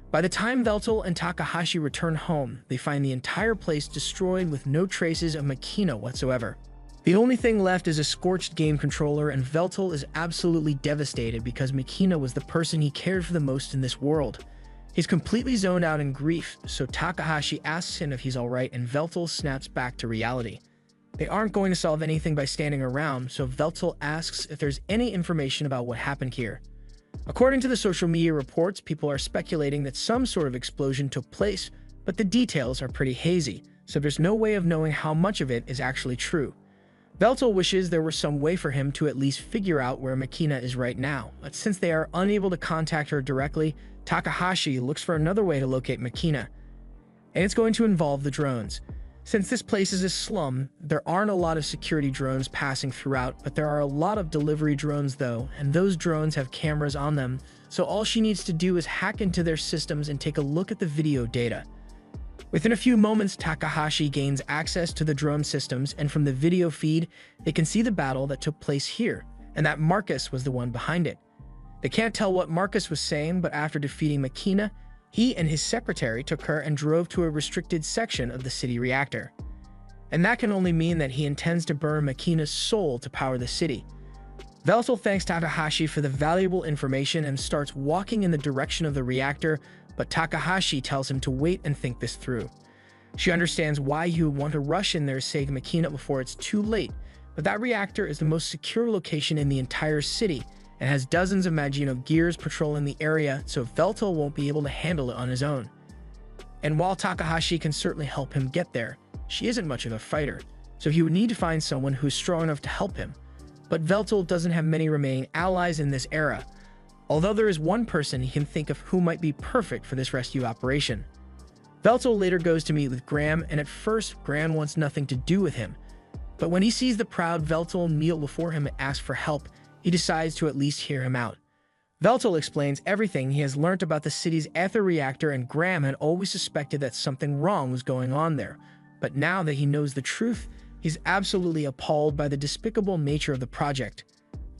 By the time Veltal and Takahashi return home, they find the entire place destroyed with no traces of Makina whatsoever. The only thing left is a scorched game controller, and Veltal is absolutely devastated because Makina was the person he cared for the most in this world. He's completely zoned out in grief, so Takahashi asks him if he's alright, and Veltal snaps back to reality. They aren't going to solve anything by standing around, so Veltal asks if there's any information about what happened here. According to the social media reports, people are speculating that some sort of explosion took place, but the details are pretty hazy, so there's no way of knowing how much of it is actually true. Veltal wishes there were some way for him to at least figure out where Makina is right now, but since they are unable to contact her directly, Takahashi looks for another way to locate Makina, and it's going to involve the drones. Since this place is a slum, there aren't a lot of security drones passing throughout, but there are a lot of delivery drones though, and those drones have cameras on them, so all she needs to do is hack into their systems and take a look at the video data. Within a few moments, Takahashi gains access to the drone systems, and from the video feed, they can see the battle that took place here, and that Marcus was the one behind it. They can't tell what Marcus was saying, but after defeating Makina, he and his secretary took her and drove to a restricted section of the city reactor. And that can only mean that he intends to burn Makina's soul to power the city. Veltal thanks Takahashi for the valuable information and starts walking in the direction of the reactor, but Takahashi tells him to wait and think this through. She understands why he would want to rush in there to save Makina before it's too late, but that reactor is the most secure location in the entire city, and has dozens of Magino gears patrolling the area, so Veltal won't be able to handle it on his own. And while Takahashi can certainly help him get there, she isn't much of a fighter, so he would need to find someone who's strong enough to help him. But Veltal doesn't have many remaining allies in this era, although there is one person he can think of who might be perfect for this rescue operation. Veltal later goes to meet with Graham, and at first, Graham wants nothing to do with him. But when he sees the proud Veltal kneel before him and ask for help, he decides to at least hear him out. Veltal explains everything he has learnt about the city's ether reactor, and Graham had always suspected that something wrong was going on there. But now that he knows the truth, he's absolutely appalled by the despicable nature of the project.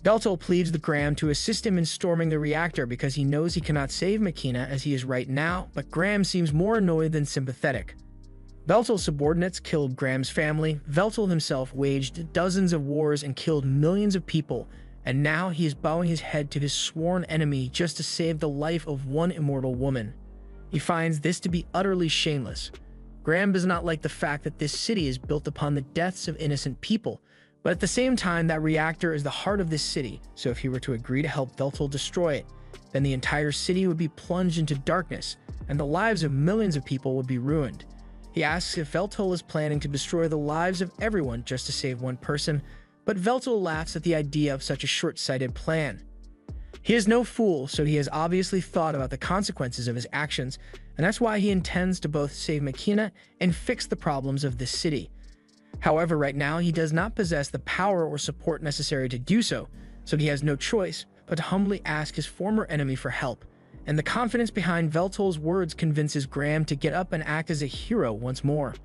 Veltal pleads with Graham to assist him in storming the reactor because he knows he cannot save Makina as he is right now, but Graham seems more annoyed than sympathetic. Veltal's subordinates killed Graham's family, Veltal himself waged dozens of wars and killed millions of people, and now he is bowing his head to his sworn enemy just to save the life of one immortal woman. He finds this to be utterly shameless. Graham does not like the fact that this city is built upon the deaths of innocent people, but at the same time that reactor is the heart of this city, so if he were to agree to help Veltal destroy it, then the entire city would be plunged into darkness, and the lives of millions of people would be ruined. He asks if Veltal is planning to destroy the lives of everyone just to save one person, but Veltal laughs at the idea of such a short-sighted plan. He is no fool, so he has obviously thought about the consequences of his actions, and that's why he intends to both save Makina and fix the problems of this city. However, right now he does not possess the power or support necessary to do so, so he has no choice but to humbly ask his former enemy for help, and the confidence behind Veltal's words convinces Graham to get up and act as a hero once more.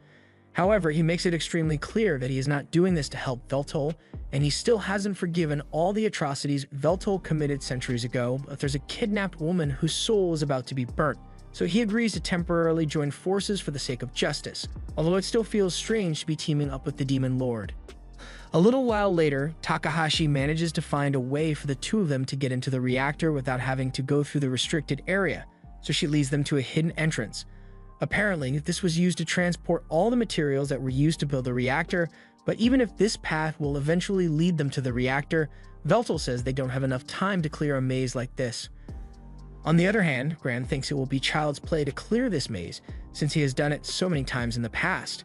However, he makes it extremely clear that he is not doing this to help Veltal, and he still hasn't forgiven all the atrocities Veltal committed centuries ago, but there's a kidnapped woman whose soul is about to be burnt, so he agrees to temporarily join forces for the sake of justice, although it still feels strange to be teaming up with the Demon Lord. A little while later, Takahashi manages to find a way for the two of them to get into the reactor without having to go through the restricted area, so she leads them to a hidden entrance. Apparently, this was used to transport all the materials that were used to build the reactor, but even if this path will eventually lead them to the reactor, Veltal says they don't have enough time to clear a maze like this. On the other hand, Graham thinks it will be child's play to clear this maze, since he has done it so many times in the past.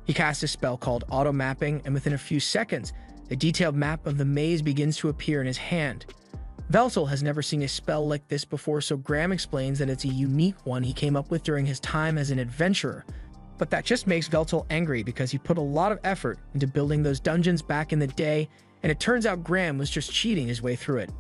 He casts a spell called Auto Mapping, and within a few seconds, a detailed map of the maze begins to appear in his hand. Veltal has never seen a spell like this before, so Graham explains that it's a unique one he came up with during his time as an adventurer. But that just makes Veltal angry because he put a lot of effort into building those dungeons back in the day, and it turns out Graham was just cheating his way through it.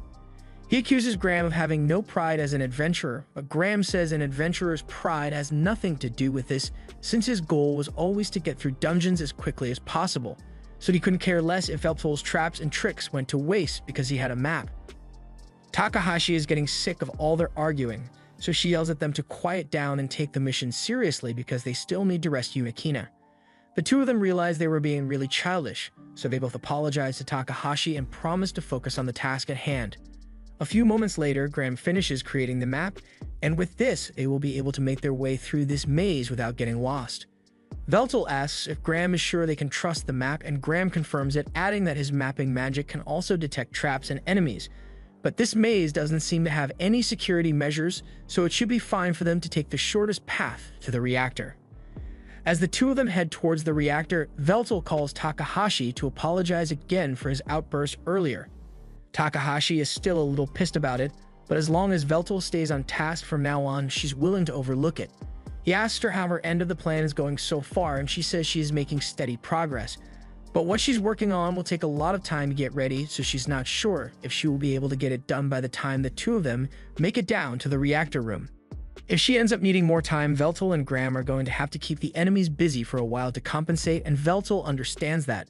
He accuses Graham of having no pride as an adventurer, but Graham says an adventurer's pride has nothing to do with this, since his goal was always to get through dungeons as quickly as possible, so he couldn't care less if Veltal's traps and tricks went to waste because he had a map. Takahashi is getting sick of all their arguing, so she yells at them to quiet down and take the mission seriously because they still need to rescue Makina. The two of them realize they were being really childish, so they both apologize to Takahashi and promise to focus on the task at hand. A few moments later, Graham finishes creating the map, and with this, they will be able to make their way through this maze without getting lost. Veltal asks if Graham is sure they can trust the map, and Graham confirms it, adding that his mapping magic can also detect traps and enemies. But this maze doesn't seem to have any security measures, so it should be fine for them to take the shortest path to the reactor. As the two of them head towards the reactor, Veltal calls Takahashi to apologize again for his outburst earlier. Takahashi is still a little pissed about it, but as long as Veltal stays on task from now on, she's willing to overlook it. He asks her how her end of the plan is going so far, and she says she is making steady progress. But what she's working on will take a lot of time to get ready, so she's not sure if she will be able to get it done by the time the two of them make it down to the reactor room. If she ends up needing more time, Veltal and Graham are going to have to keep the enemies busy for a while to compensate, and Veltal understands that.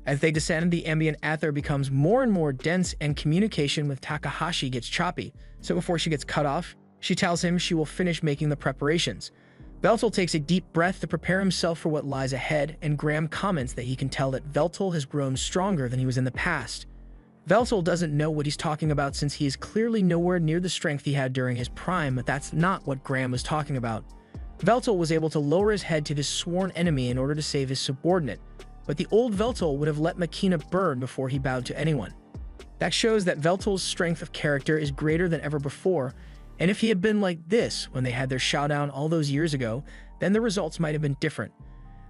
As they descend, the ambient ether becomes more and more dense and communication with Takahashi gets choppy, so before she gets cut off, she tells him she will finish making the preparations. Veltal takes a deep breath to prepare himself for what lies ahead, and Graham comments that he can tell that Veltal has grown stronger than he was in the past. Veltal doesn't know what he's talking about since he is clearly nowhere near the strength he had during his prime, but that's not what Graham was talking about. Veltal was able to lower his head to this sworn enemy in order to save his subordinate, but the old Veltal would have let Makina burn before he bowed to anyone. That shows that Veltal's strength of character is greater than ever before, and if he had been like this when they had their showdown all those years ago, then the results might have been different.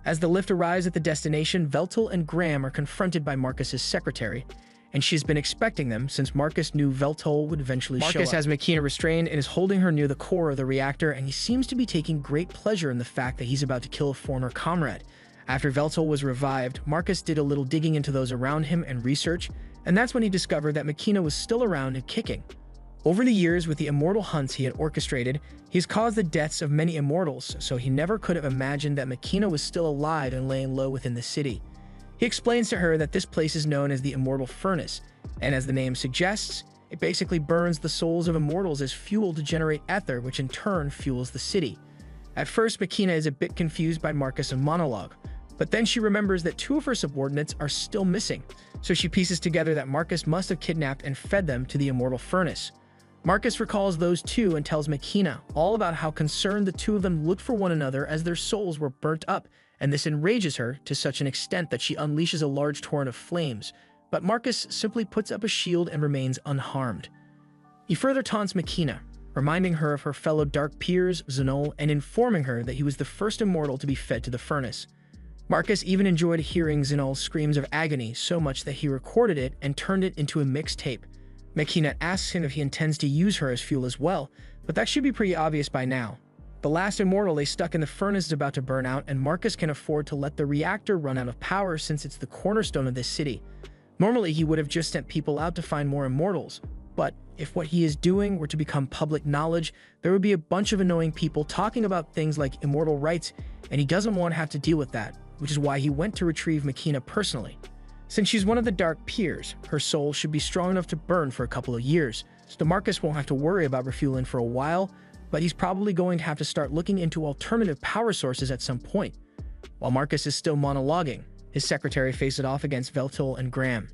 As the lift arrives at the destination, Veltal and Graham are confronted by Marcus's secretary, and she's been expecting them since Marcus knew Veltal would eventually show up. Marcus has Makina restrained and is holding her near the core of the reactor, and he seems to be taking great pleasure in the fact that he's about to kill a former comrade. After Veltal was revived, Marcus did a little digging into those around him and research, and that's when he discovered that Makina was still around and kicking. Over the years, with the immortal hunts he had orchestrated, he's caused the deaths of many immortals, so he never could have imagined that Makina was still alive and laying low within the city. He explains to her that this place is known as the Immortal Furnace, and as the name suggests, it basically burns the souls of immortals as fuel to generate ether, which in turn fuels the city. At first, Makina is a bit confused by Marcus' monologue, but then she remembers that two of her subordinates are still missing, so she pieces together that Marcus must have kidnapped and fed them to the Immortal Furnace. Marcus recalls those two and tells Makina all about how concerned the two of them looked for one another as their souls were burnt up, and this enrages her to such an extent that she unleashes a large torrent of flames, but Marcus simply puts up a shield and remains unharmed. He further taunts Makina, reminding her of her fellow dark peers, Xenol, and informing her that he was the first immortal to be fed to the furnace. Marcus even enjoyed hearing Xenol's screams of agony so much that he recorded it and turned it into a mixtape. Makina asks him if he intends to use her as fuel as well, but that should be pretty obvious by now. The last immortal they stuck in the furnace is about to burn out, and Marcus can afford to let the reactor run out of power since it's the cornerstone of this city. Normally, he would have just sent people out to find more immortals, but if what he is doing were to become public knowledge, there would be a bunch of annoying people talking about things like immortal rights, and he doesn't want to have to deal with that, which is why he went to retrieve Makina personally. Since she's one of the Dark Peers, her soul should be strong enough to burn for a couple of years, so Marcus won't have to worry about refueling for a while, but he's probably going to have to start looking into alternative power sources at some point. While Marcus is still monologuing, his secretary faces off against Veltal and Graham.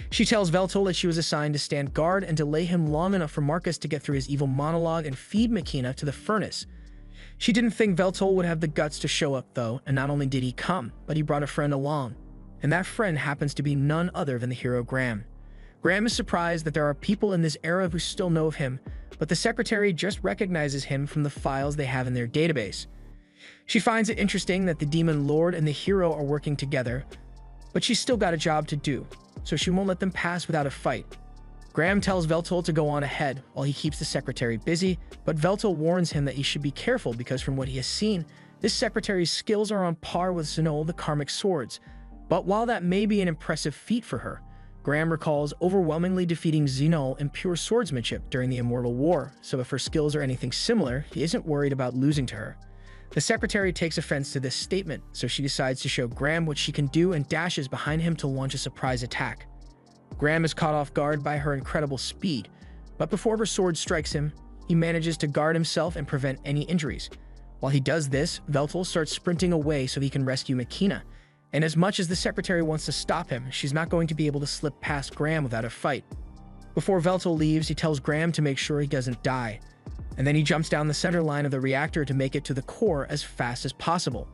She tells Veltal that she was assigned to stand guard and delay him long enough for Marcus to get through his evil monologue and feed Makina to the furnace. She didn't think Veltal would have the guts to show up though, and not only did he come, but he brought a friend along. And that friend happens to be none other than the hero Graham. Graham is surprised that there are people in this era who still know of him, but the secretary just recognizes him from the files they have in their database. She finds it interesting that the Demon Lord and the hero are working together, but she's still got a job to do, so she won't let them pass without a fight. Graham tells Veltal to go on ahead while he keeps the secretary busy, but Veltal warns him that he should be careful because from what he has seen, this secretary's skills are on par with Xenol the Karmic Swords. But while that may be an impressive feat for her, Graham recalls overwhelmingly defeating Xenol in pure swordsmanship during the Immortal War, so if her skills are anything similar, he isn't worried about losing to her. The secretary takes offense to this statement, so she decides to show Graham what she can do and dashes behind him to launch a surprise attack. Graham is caught off guard by her incredible speed, but before her sword strikes him, he manages to guard himself and prevent any injuries. While he does this, Veltal starts sprinting away so he can rescue Makina, and as much as the secretary wants to stop him, she's not going to be able to slip past Graham without a fight. Before Veltal leaves, he tells Graham to make sure he doesn't die, and then he jumps down the center line of the reactor to make it to the core as fast as possible.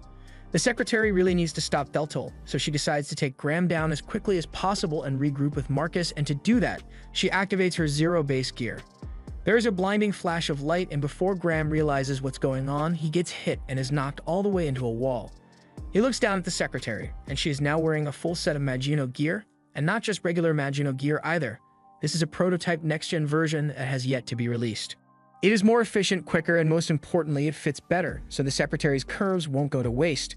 The secretary really needs to stop Veltal, so she decides to take Graham down as quickly as possible and regroup with Marcus, and to do that, she activates her zero base gear. There is a blinding flash of light, and before Graham realizes what's going on, he gets hit and is knocked all the way into a wall. He looks down at the secretary, and she is now wearing a full set of Magino gear, and not just regular Magino gear either. This is a prototype next-gen version that has yet to be released. It is more efficient, quicker, and most importantly, it fits better, so the secretary's curves won't go to waste.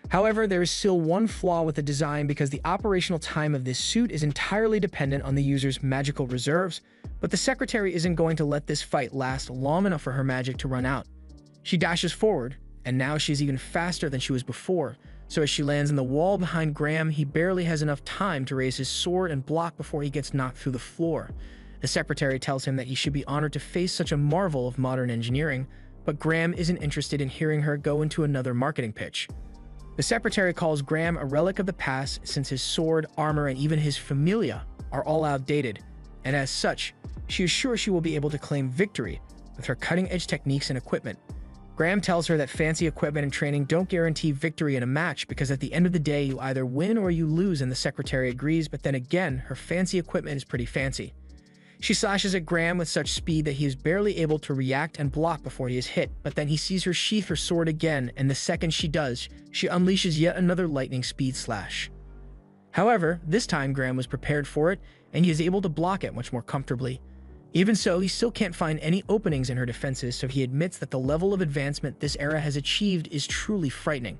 However, there is still one flaw with the design because the operational time of this suit is entirely dependent on the user's magical reserves, but the secretary isn't going to let this fight last long enough for her magic to run out. She dashes forward, and now she's even faster than she was before, so as she lands in the wall behind Graham, he barely has enough time to raise his sword and block before he gets knocked through the floor. The secretary tells him that he should be honored to face such a marvel of modern engineering, but Graham isn't interested in hearing her go into another marketing pitch. The secretary calls Graham a relic of the past since his sword, armor, and even his familia are all outdated, and as such, she is sure she will be able to claim victory with her cutting-edge techniques and equipment. Graham tells her that fancy equipment and training don't guarantee victory in a match because at the end of the day you either win or you lose, and the secretary agrees, but then again, her fancy equipment is pretty fancy. She slashes at Graham with such speed that he is barely able to react and block before he is hit, but then he sees her sheath her sword again, and the second she does, she unleashes yet another lightning speed slash. However, this time Graham was prepared for it, and he is able to block it much more comfortably. Even so, he still can't find any openings in her defenses, so he admits that the level of advancement this era has achieved is truly frightening.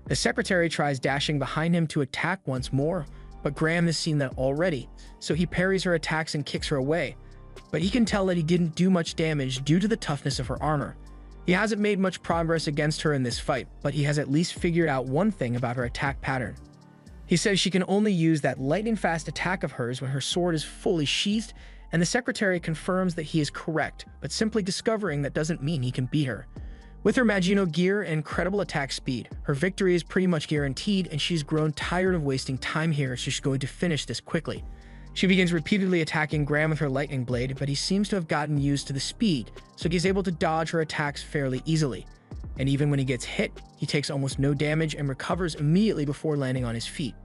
The secretary tries dashing behind him to attack once more, but Graham has seen that already, so he parries her attacks and kicks her away. But he can tell that he didn't do much damage due to the toughness of her armor. He hasn't made much progress against her in this fight, but he has at least figured out one thing about her attack pattern. He says she can only use that lightning-fast attack of hers when her sword is fully sheathed, and the secretary confirms that he is correct, but simply discovering that doesn't mean he can beat her. With her Magino gear and incredible attack speed, her victory is pretty much guaranteed, and she's grown tired of wasting time here, so she's going to finish this quickly. She begins repeatedly attacking Graham with her lightning blade, but he seems to have gotten used to the speed, so he's able to dodge her attacks fairly easily. And even when he gets hit, he takes almost no damage and recovers immediately before landing on his feet.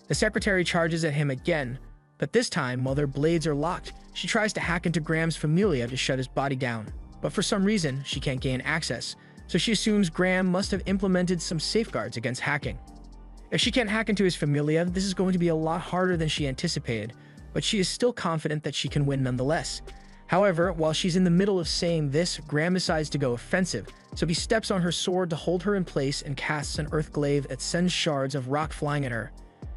The secretary charges at him again, but this time, while their blades are locked, she tries to hack into Graham's familia to shut his body down. But for some reason, she can't gain access, so she assumes Graham must have implemented some safeguards against hacking. If she can't hack into his familia, this is going to be a lot harder than she anticipated, but she is still confident that she can win nonetheless. However, while she's in the middle of saying this, Graham decides to go offensive, so he steps on her sword to hold her in place and casts an earth glaive that sends shards of rock flying at her.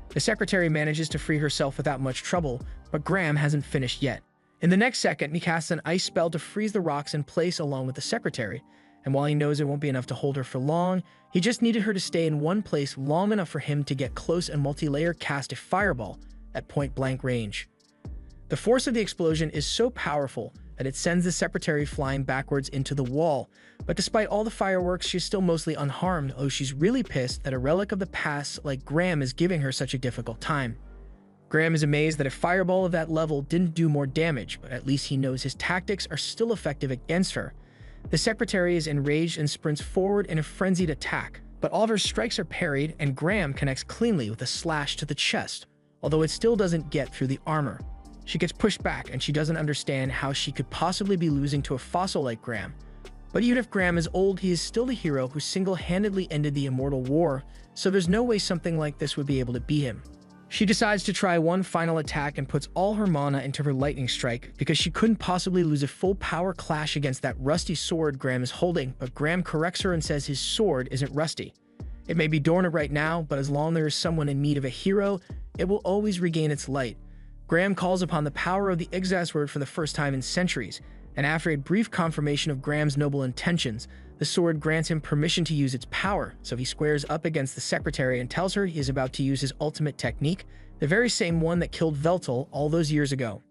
The secretary manages to free herself without much trouble, but Graham hasn't finished yet. In the next second, he casts an ice spell to freeze the rocks in place along with the secretary, and while he knows it won't be enough to hold her for long, he just needed her to stay in one place long enough for him to get close and multi-layer cast a fireball at point-blank range. The force of the explosion is so powerful that it sends the secretary flying backwards into the wall, but despite all the fireworks, she's still mostly unharmed, although she's really pissed that a relic of the past like Graham is giving her such a difficult time. Graham is amazed that a fireball of that level didn't do more damage, but at least he knows his tactics are still effective against her. The secretary is enraged and sprints forward in a frenzied attack, but all of her strikes are parried and Graham connects cleanly with a slash to the chest, although it still doesn't get through the armor. She gets pushed back and she doesn't understand how she could possibly be losing to a fossil like Graham. But even if Graham is old, he is still the hero who single-handedly ended the Immortal War, so there's no way something like this would be able to beat him. She decides to try one final attack and puts all her mana into her lightning strike because she couldn't possibly lose a full power clash against that rusty sword Graham is holding, but Graham corrects her and says his sword isn't rusty. It may be dormant right now, but as long as there is someone in need of a hero, it will always regain its light. Graham calls upon the power of the Exasword for the first time in centuries, and after a brief confirmation of Graham's noble intentions, the sword grants him permission to use its power, so he squares up against the secretary and tells her he is about to use his ultimate technique, the very same one that killed Veltal all those years ago.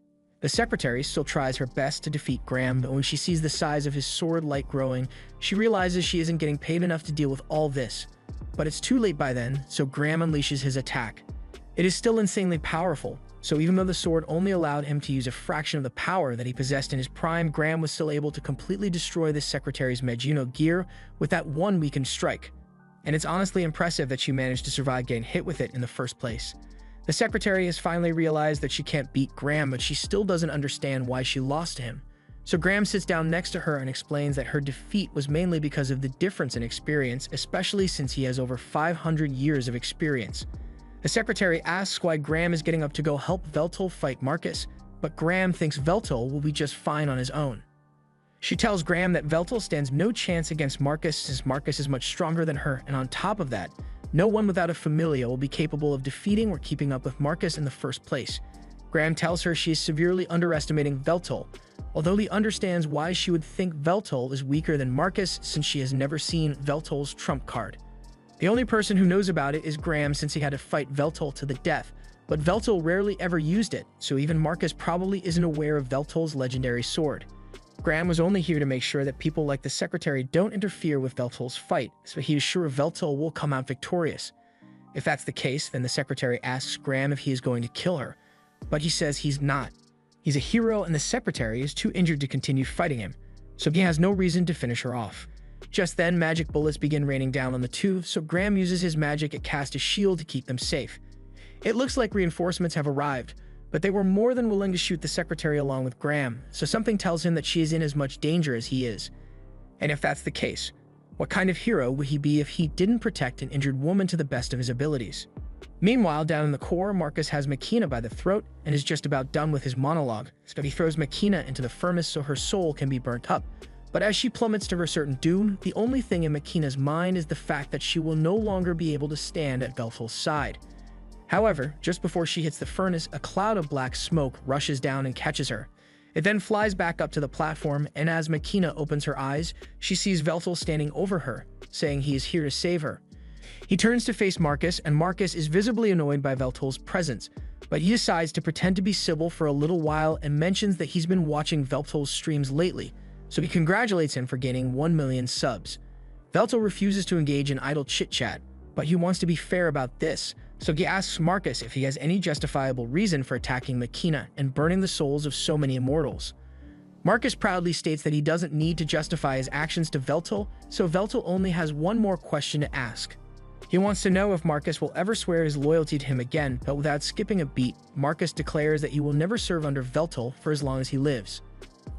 The secretary still tries her best to defeat Graham, but when she sees the size of his sword light growing, she realizes she isn't getting paid enough to deal with all this. But it's too late by then, so Graham unleashes his attack. It is still insanely powerful, so even though the sword only allowed him to use a fraction of the power that he possessed in his prime, Graham was still able to completely destroy the secretary's Magino gear with that one weakened strike. And it's honestly impressive that she managed to survive getting hit with it in the first place. The secretary has finally realized that she can't beat Graham, but she still doesn't understand why she lost to him. So Graham sits down next to her and explains that her defeat was mainly because of the difference in experience, especially since he has over 500 years of experience. The secretary asks why Graham is getting up to go help Veltal fight Marcus, but Graham thinks Veltal will be just fine on his own. She tells Graham that Veltal stands no chance against Marcus since Marcus is much stronger than her, and on top of that, no one without a familia will be capable of defeating or keeping up with Marcus in the first place. Graham tells her she is severely underestimating Veltal, although he understands why she would think Veltal is weaker than Marcus since she has never seen Veltal's trump card. The only person who knows about it is Graham since he had to fight Veltal to the death, but Veltal rarely ever used it, so even Marcus probably isn't aware of Veltal's legendary sword. Graham was only here to make sure that people like the Secretary don't interfere with Veltal's fight, so he is sure Veltal will come out victorious. If that's the case, then the Secretary asks Graham if he is going to kill her, but he says he's not. He's a hero and the Secretary is too injured to continue fighting him, so he has no reason to finish her off. Just then, magic bullets begin raining down on the two, so Graham uses his magic to cast a shield to keep them safe. It looks like reinforcements have arrived, but they were more than willing to shoot the Secretary along with Graham, so something tells him that she is in as much danger as he is. And if that's the case, what kind of hero would he be if he didn't protect an injured woman to the best of his abilities? Meanwhile, down in the core, Marcus has Makina by the throat and is just about done with his monologue, so he throws Makina into the furnace so her soul can be burnt up. But as she plummets to her certain doom, the only thing in Makina's mind is the fact that she will no longer be able to stand at Veltal's side. However, just before she hits the furnace, a cloud of black smoke rushes down and catches her. It then flies back up to the platform, and as Makina opens her eyes, she sees Veltal standing over her, saying he is here to save her. He turns to face Marcus, and Marcus is visibly annoyed by Veltal's presence, but he decides to pretend to be civil for a little while and mentions that he's been watching Veltal's streams lately, so he congratulates him for gaining 1 million subs. Veltal refuses to engage in idle chit-chat, but he wants to be fair about this, so he asks Marcus if he has any justifiable reason for attacking Makina and burning the souls of so many immortals. Marcus proudly states that he doesn't need to justify his actions to Veltal, so Veltal only has one more question to ask. He wants to know if Marcus will ever swear his loyalty to him again, but without skipping a beat, Marcus declares that he will never serve under Veltal for as long as he lives.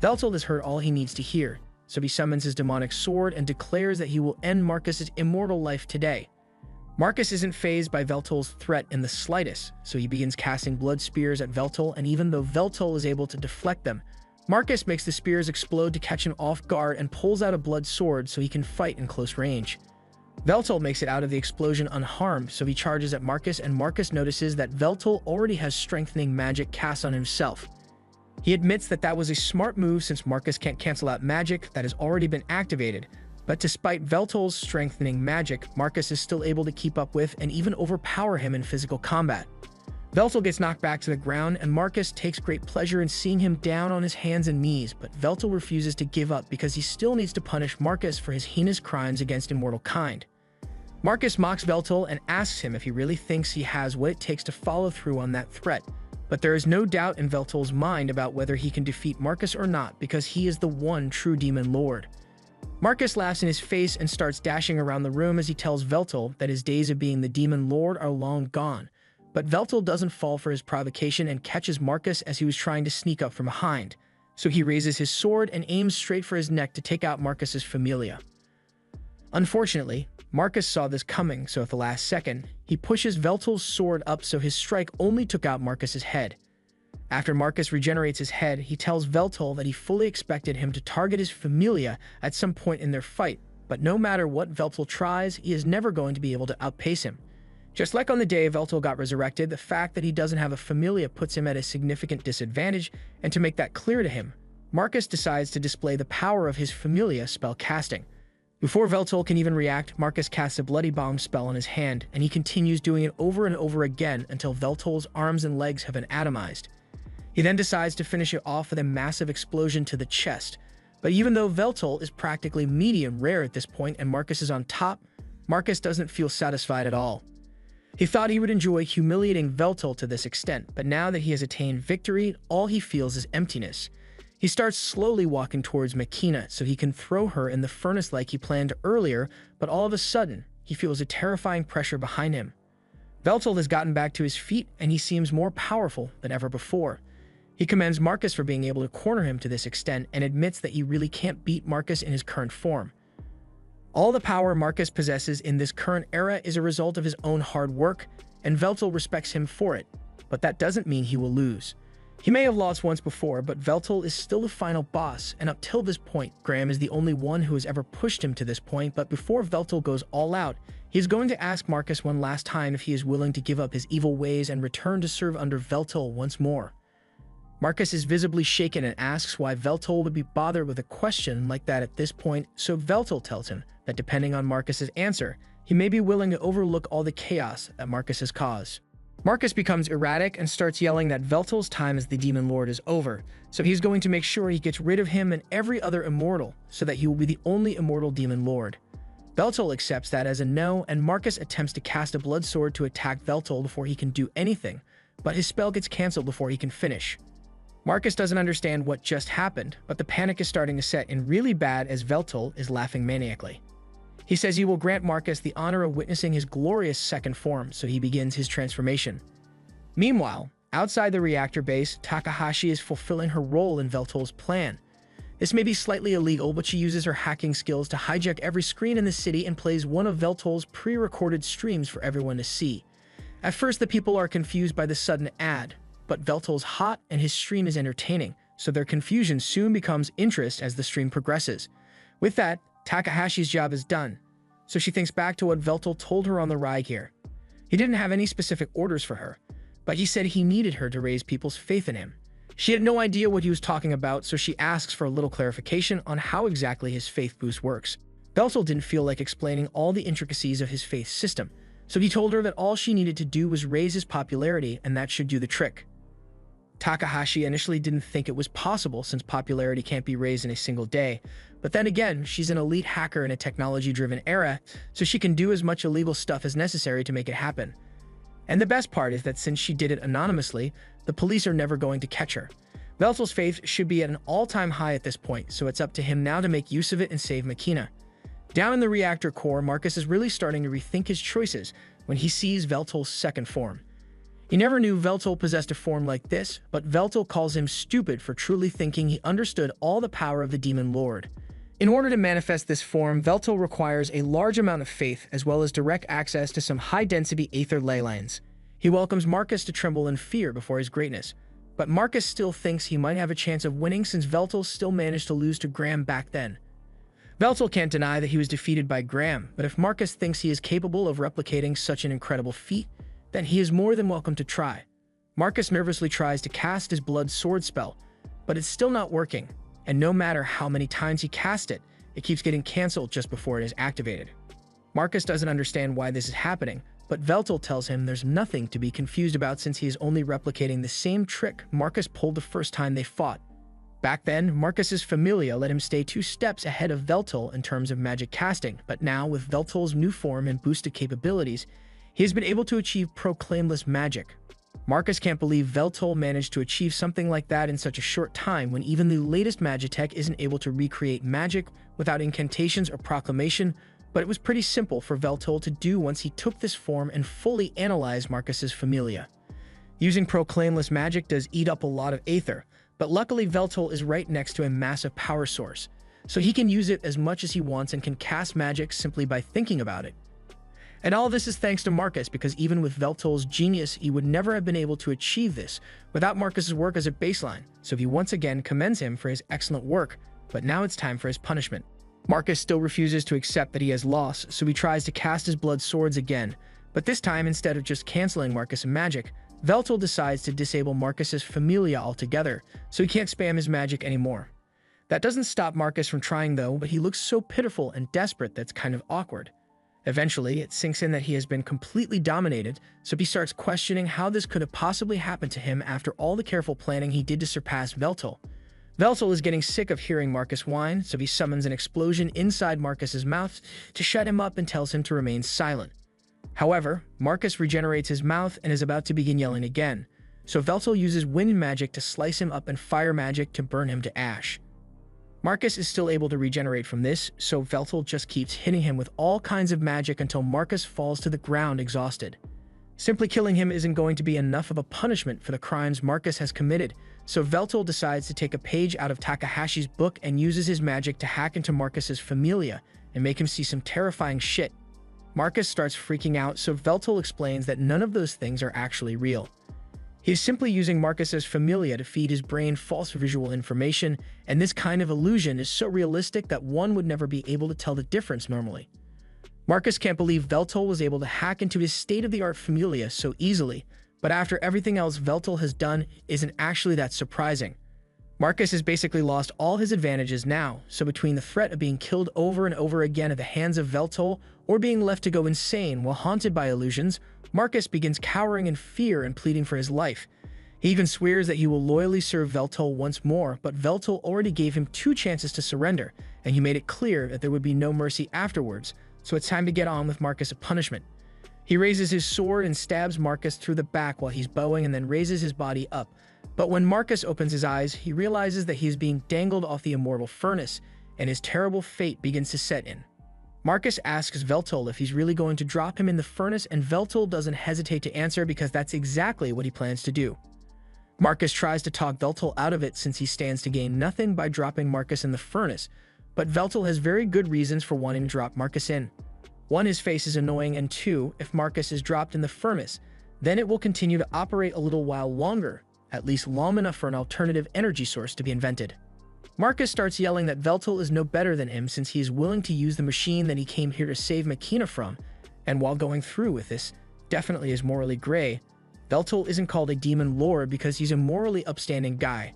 Veltal has heard all he needs to hear, so he summons his demonic sword and declares that he will end Marcus's immortal life today. Marcus isn't fazed by Veltal's threat in the slightest, so he begins casting blood spears at Veltal, and even though Veltal is able to deflect them, Marcus makes the spears explode to catch him off guard and pulls out a blood sword so he can fight in close range. Veltal makes it out of the explosion unharmed, so he charges at Marcus, and Marcus notices that Veltal already has strengthening magic cast on himself. He admits that that was a smart move since Marcus can't cancel out magic that has already been activated, but despite Veltal's strengthening magic, Marcus is still able to keep up with and even overpower him in physical combat. Veltal gets knocked back to the ground, and Marcus takes great pleasure in seeing him down on his hands and knees, but Veltal refuses to give up because he still needs to punish Marcus for his heinous crimes against immortal kind. Marcus mocks Veltal and asks him if he really thinks he has what it takes to follow through on that threat, but there is no doubt in Veltal's mind about whether he can defeat Marcus or not because he is the one true Demon Lord. Marcus laughs in his face and starts dashing around the room as he tells Veltal that his days of being the Demon Lord are long gone. But Veltal doesn't fall for his provocation and catches Marcus as he was trying to sneak up from behind, so he raises his sword and aims straight for his neck to take out Marcus's familia. Unfortunately, Marcus saw this coming, so at the last second, he pushes Veltal's sword up so his strike only took out Marcus's head. After Marcus regenerates his head, he tells Veltal that he fully expected him to target his familia at some point in their fight, but no matter what Veltal tries, he is never going to be able to outpace him. Just like on the day Veltal got resurrected, the fact that he doesn't have a familia puts him at a significant disadvantage, and to make that clear to him, Marcus decides to display the power of his familia spell casting. Before Veltal can even react, Marcus casts a Bloody Bomb spell on his hand, and he continues doing it over and over again until Veltal's arms and legs have been atomized. He then decides to finish it off with a massive explosion to the chest, but even though Veltal is practically medium rare at this point and Marcus is on top, Marcus doesn't feel satisfied at all. He thought he would enjoy humiliating Veltal to this extent, but now that he has attained victory, all he feels is emptiness. He starts slowly walking towards Makina so he can throw her in the furnace like he planned earlier, but all of a sudden, he feels a terrifying pressure behind him. Veltal has gotten back to his feet and he seems more powerful than ever before. He commends Marcus for being able to corner him to this extent and admits that he really can't beat Marcus in his current form. All the power Marcus possesses in this current era is a result of his own hard work, and Veltal respects him for it, but that doesn't mean he will lose. He may have lost once before, but Veltal is still the final boss, and up till this point, Graham is the only one who has ever pushed him to this point. But before Veltal goes all out, he is going to ask Marcus one last time if he is willing to give up his evil ways and return to serve under Veltal once more. Marcus is visibly shaken and asks why Veltal would be bothered with a question like that at this point, so Veltal tells him that depending on Marcus's answer, he may be willing to overlook all the chaos that Marcus has caused. Marcus becomes erratic and starts yelling that Veltal's time as the Demon Lord is over, so he's going to make sure he gets rid of him and every other immortal so that he will be the only immortal Demon Lord. Veltal accepts that as a no, and Marcus attempts to cast a blood sword to attack Veltal before he can do anything, but his spell gets cancelled before he can finish. Marcus doesn't understand what just happened, but the panic is starting to set in really bad as Veltal is laughing maniacally. He says he will grant Marcus the honor of witnessing his glorious second form, so he begins his transformation. Meanwhile, outside the reactor base, Takahashi is fulfilling her role in Veltal's plan. This may be slightly illegal, but she uses her hacking skills to hijack every screen in the city and plays one of Veltal's pre-recorded streams for everyone to see. At first, the people are confused by the sudden ad, but Veltal's hot and his stream is entertaining, so their confusion soon becomes interest as the stream progresses. With that, Takahashi's job is done, so she thinks back to what Veltal told her on the ride here. He didn't have any specific orders for her, but he said he needed her to raise people's faith in him. She had no idea what he was talking about, so she asks for a little clarification on how exactly his faith boost works. Veltal didn't feel like explaining all the intricacies of his faith system, so he told her that all she needed to do was raise his popularity and that should do the trick. Takahashi initially didn't think it was possible since popularity can't be raised in a single day, but then again, she's an elite hacker in a technology-driven era, so she can do as much illegal stuff as necessary to make it happen. And the best part is that since she did it anonymously, the police are never going to catch her. Veltal's faith should be at an all-time high at this point, so it's up to him now to make use of it and save Makina. Down in the reactor core, Marcus is really starting to rethink his choices when he sees Veltal's second form. He never knew Veltal possessed a form like this, but Veltal calls him stupid for truly thinking he understood all the power of the Demon Lord. In order to manifest this form, Veltal requires a large amount of faith as well as direct access to some high-density aether ley lines. He welcomes Marcus to tremble in fear before his greatness, but Marcus still thinks he might have a chance of winning since Veltal still managed to lose to Graham back then. Veltal can't deny that he was defeated by Graham, but if Marcus thinks he is capable of replicating such an incredible feat, then he is more than welcome to try. Marcus nervously tries to cast his blood sword spell, but it's still not working, and no matter how many times he casts it, it keeps getting cancelled just before it is activated. Marcus doesn't understand why this is happening, but Veltal tells him there's nothing to be confused about since he is only replicating the same trick Marcus pulled the first time they fought. Back then, Marcus's Familia let him stay 2 steps ahead of Veltal in terms of magic casting, but now with Veltal's new form and boosted capabilities, he has been able to achieve proclaimless magic. Marcus can't believe Veltal managed to achieve something like that in such a short time when even the latest Magitech isn't able to recreate magic without incantations or proclamation, but it was pretty simple for Veltal to do once he took this form and fully analyzed Marcus's Familia. Using proclaimless magic does eat up a lot of aether, but luckily Veltal is right next to a massive power source, so he can use it as much as he wants and can cast magic simply by thinking about it. And all this is thanks to Marcus, because even with Veltal's genius, he would never have been able to achieve this without Marcus's work as a baseline, so he once again commends him for his excellent work, but now it's time for his punishment. Marcus still refuses to accept that he has lost, so he tries to cast his blood swords again, but this time instead of just canceling Marcus' magic, Veltal decides to disable Marcus's Familia altogether, so he can't spam his magic anymore. That doesn't stop Marcus from trying though, but he looks so pitiful and desperate that's kind of awkward. Eventually, it sinks in that he has been completely dominated, so he starts questioning how this could have possibly happened to him after all the careful planning he did to surpass Veltal. Veltal is getting sick of hearing Marcus whine, so he summons an explosion inside Marcus's mouth to shut him up and tells him to remain silent. However, Marcus regenerates his mouth and is about to begin yelling again, so Veltal uses wind magic to slice him up and fire magic to burn him to ash. Marcus is still able to regenerate from this, so Veltal just keeps hitting him with all kinds of magic until Marcus falls to the ground exhausted. Simply killing him isn't going to be enough of a punishment for the crimes Marcus has committed, so Veltal decides to take a page out of Takahashi's book and uses his magic to hack into Marcus's Familia and make him see some terrifying shit. Marcus starts freaking out, so Veltal explains that none of those things are actually real. He is simply using Marcus's familia to feed his brain false visual information, and this kind of illusion is so realistic that one would never be able to tell the difference normally. Marcus can't believe Veltol was able to hack into his state-of-the-art familia so easily, but after everything else Veltol has done isn't actually that surprising. Marcus has basically lost all his advantages now, so between the threat of being killed over and over again at the hands of Veltol or being left to go insane while haunted by illusions, Marcus begins cowering in fear and pleading for his life. He even swears that he will loyally serve Veltol once more, but Veltol already gave him 2 chances to surrender, and he made it clear that there would be no mercy afterwards, so it's time to get on with Marcus' punishment. He raises his sword and stabs Marcus through the back while he's bowing and then raises his body up. But when Marcus opens his eyes, he realizes that he is being dangled off the immortal furnace, and his terrible fate begins to set in. Marcus asks Veltol if he's really going to drop him in the furnace, and Veltol doesn't hesitate to answer because that's exactly what he plans to do. Marcus tries to talk Veltol out of it since he stands to gain nothing by dropping Marcus in the furnace, but Veltol has very good reasons for wanting to drop Marcus in. 1, his face is annoying, and 2, if Marcus is dropped in the furnace, then it will continue to operate a little while longer, at least long enough for an alternative energy source to be invented. Marcus starts yelling that Veltol is no better than him since he is willing to use the machine that he came here to save Machina from, and while going through with this, definitely is morally gray. Veltol isn't called a demon lord because he's a morally upstanding guy.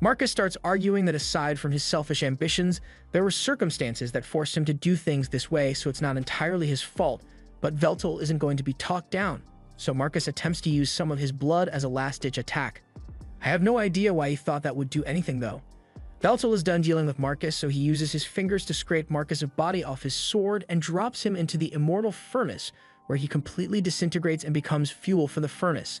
Marcus starts arguing that aside from his selfish ambitions, there were circumstances that forced him to do things this way, so it's not entirely his fault, but Veltol isn't going to be talked down, so Marcus attempts to use some of his blood as a last-ditch attack. I have no idea why he thought that would do anything though. Veltol is done dealing with Marcus, so he uses his fingers to scrape Marcus' body off his sword and drops him into the immortal furnace, where he completely disintegrates and becomes fuel for the furnace.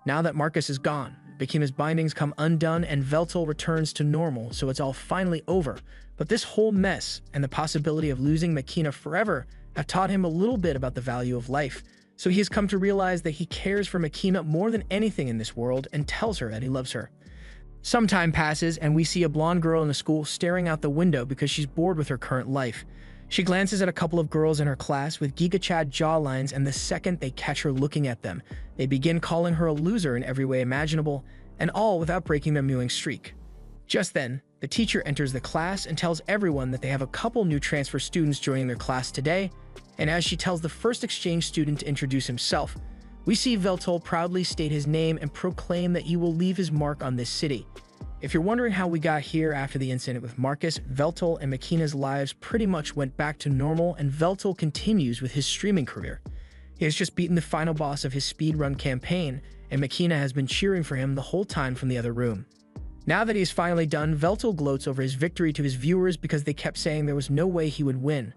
Now that Marcus is gone, Machina's bindings come undone and Veltol returns to normal, so it's all finally over. But this whole mess and the possibility of losing Machina forever have taught him a little bit about the value of life, so he has come to realize that he cares for Machina more than anything in this world and tells her that he loves her. Some time passes and we see a blonde girl in the school staring out the window because she's bored with her current life. She glances at a couple of girls in her class with Giga Chad jawlines, and the second they catch her looking at them, they begin calling her a loser in every way imaginable, and all without breaking their mewing streak. Just then, the teacher enters the class and tells everyone that they have a couple new transfer students joining their class today, and as she tells the first exchange student to introduce himself, we see Veltol proudly state his name and proclaim that he will leave his mark on this city. If you're wondering how we got here after the incident with Marcus, Veltol and Machina's lives pretty much went back to normal, and Veltol continues with his streaming career. He has just beaten the final boss of his speedrun campaign, and Machina has been cheering for him the whole time from the other room. Now that he is finally done, Veltol gloats over his victory to his viewers because they kept saying there was no way he would win.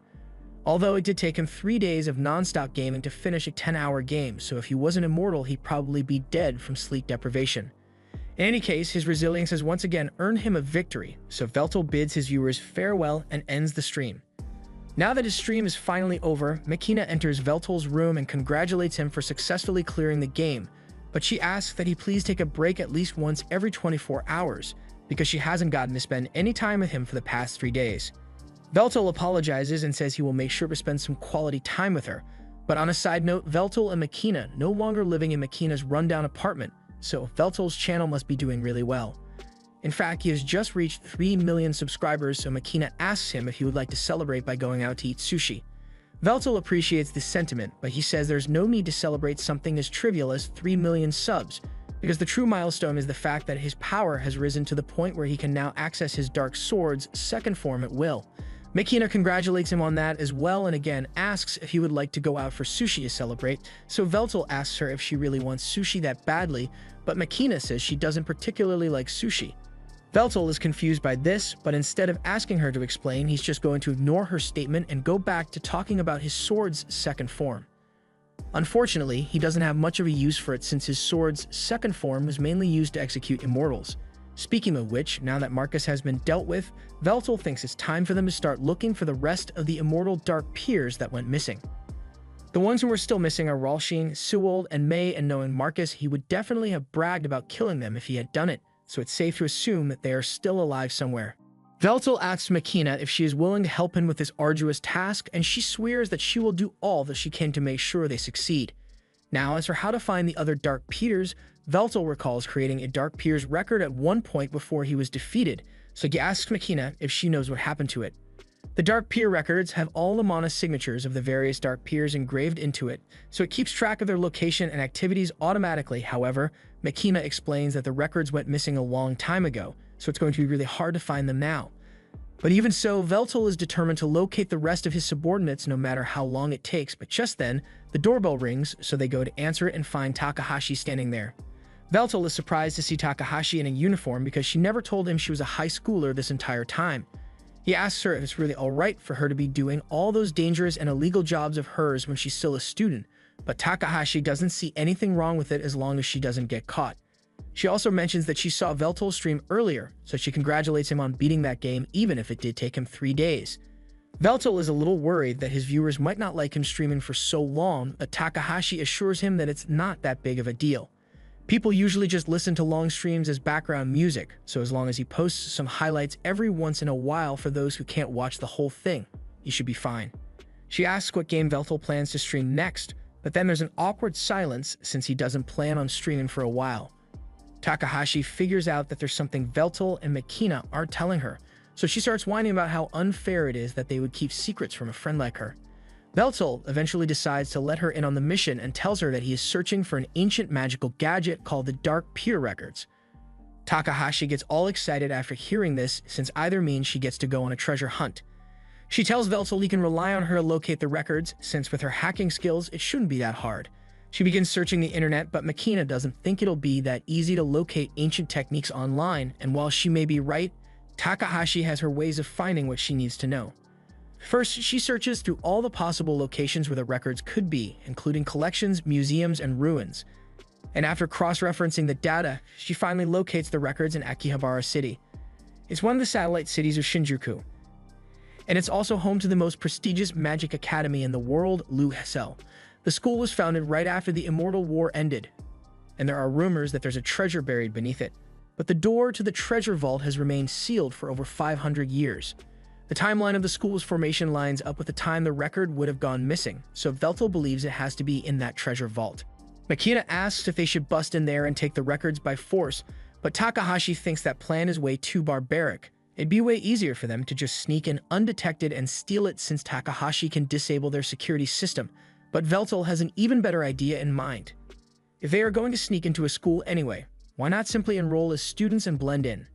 Although it did take him 3 days of non-stop gaming to finish a 10-hour game, so if he wasn't immortal, he'd probably be dead from sleep deprivation. In any case, his resilience has once again earned him a victory, so Veltol bids his viewers farewell and ends the stream. Now that his stream is finally over, Machina enters Veltol's room and congratulates him for successfully clearing the game, but she asks that he please take a break at least once every 24 hours, because she hasn't gotten to spend any time with him for the past 3 days. Veltol apologizes and says he will make sure to spend some quality time with her, but on a side note, Veltol and Machina no longer living in Machina's rundown apartment, so Veltol's channel must be doing really well. In fact, he has just reached 3 million subscribers, so Machina asks him if he would like to celebrate by going out to eat sushi. Veltol appreciates this sentiment, but he says there's no need to celebrate something as trivial as 3 million subs, because the true milestone is the fact that his power has risen to the point where he can now access his Dark Sword's second form at will. Machina congratulates him on that as well and again asks if he would like to go out for sushi to celebrate, so Veltol asks her if she really wants sushi that badly, but Machina says she doesn't particularly like sushi. Veltol is confused by this, but instead of asking her to explain, he's just going to ignore her statement and go back to talking about his sword's second form. Unfortunately, he doesn't have much of a use for it since his sword's second form was mainly used to execute immortals. Speaking of which, now that Marcus has been dealt with, Veltol thinks it's time for them to start looking for the rest of the immortal Dark Peers that went missing. The ones who are still missing are Ralshing, Sewald, and May, and knowing Marcus, he would definitely have bragged about killing them if he had done it, so it's safe to assume that they are still alive somewhere. Veltol asks Machina if she is willing to help him with this arduous task, and she swears that she will do all that she can to make sure they succeed. Now, as for how to find the other Dark Peters, Veltal recalls creating a Dark Pier's record at one point before he was defeated, so he asks Makina if she knows what happened to it. The Dark Pier records have all the mana signatures of the various Dark Piers engraved into it, so it keeps track of their location and activities automatically. However, Makina explains that the records went missing a long time ago, so it's going to be really hard to find them now. But even so, Veltal is determined to locate the rest of his subordinates no matter how long it takes. But just then, the doorbell rings, so they go to answer it and find Takahashi standing there. Veltal is surprised to see Takahashi in a uniform because she never told him she was a high schooler this entire time. He asks her if it's really alright for her to be doing all those dangerous and illegal jobs of hers when she's still a student, but Takahashi doesn't see anything wrong with it as long as she doesn't get caught. She also mentions that she saw Veltal's stream earlier, so she congratulates him on beating that game even if it did take him 3 days. Veltal is a little worried that his viewers might not like him streaming for so long, but Takahashi assures him that it's not that big of a deal. People usually just listen to long streams as background music, so as long as he posts some highlights every once in a while for those who can't watch the whole thing, he should be fine. She asks what game Veltal plans to stream next, but then there's an awkward silence since he doesn't plan on streaming for a while. Takahashi figures out that there's something Veltal and Makina aren't telling her, so she starts whining about how unfair it is that they would keep secrets from a friend like her. Veltal eventually decides to let her in on the mission and tells her that he is searching for an ancient magical gadget called the Dark Pier records. Takahashi gets all excited after hearing this, since either means she gets to go on a treasure hunt. She tells Veltal he can rely on her to locate the records, since with her hacking skills, it shouldn't be that hard. She begins searching the internet, but Makina doesn't think it'll be that easy to locate ancient techniques online, and while she may be right, Takahashi has her ways of finding what she needs to know. First, she searches through all the possible locations where the records could be, including collections, museums, and ruins. And after cross-referencing the data, she finally locates the records in Akihabara City. It's one of the satellite cities of Shinjuku, and it's also home to the most prestigious magic academy in the world, Lu Hesel. The school was founded right after the Immortal War ended, and there are rumors that there's a treasure buried beneath it. But the door to the treasure vault has remained sealed for over 500 years. The timeline of the school's formation lines up with the time the record would have gone missing, so Veltal believes it has to be in that treasure vault. Makina asks if they should bust in there and take the records by force, but Takahashi thinks that plan is way too barbaric. It'd be way easier for them to just sneak in undetected and steal it since Takahashi can disable their security system, but Veltal has an even better idea in mind. If they are going to sneak into a school anyway, why not simply enroll as students and blend in?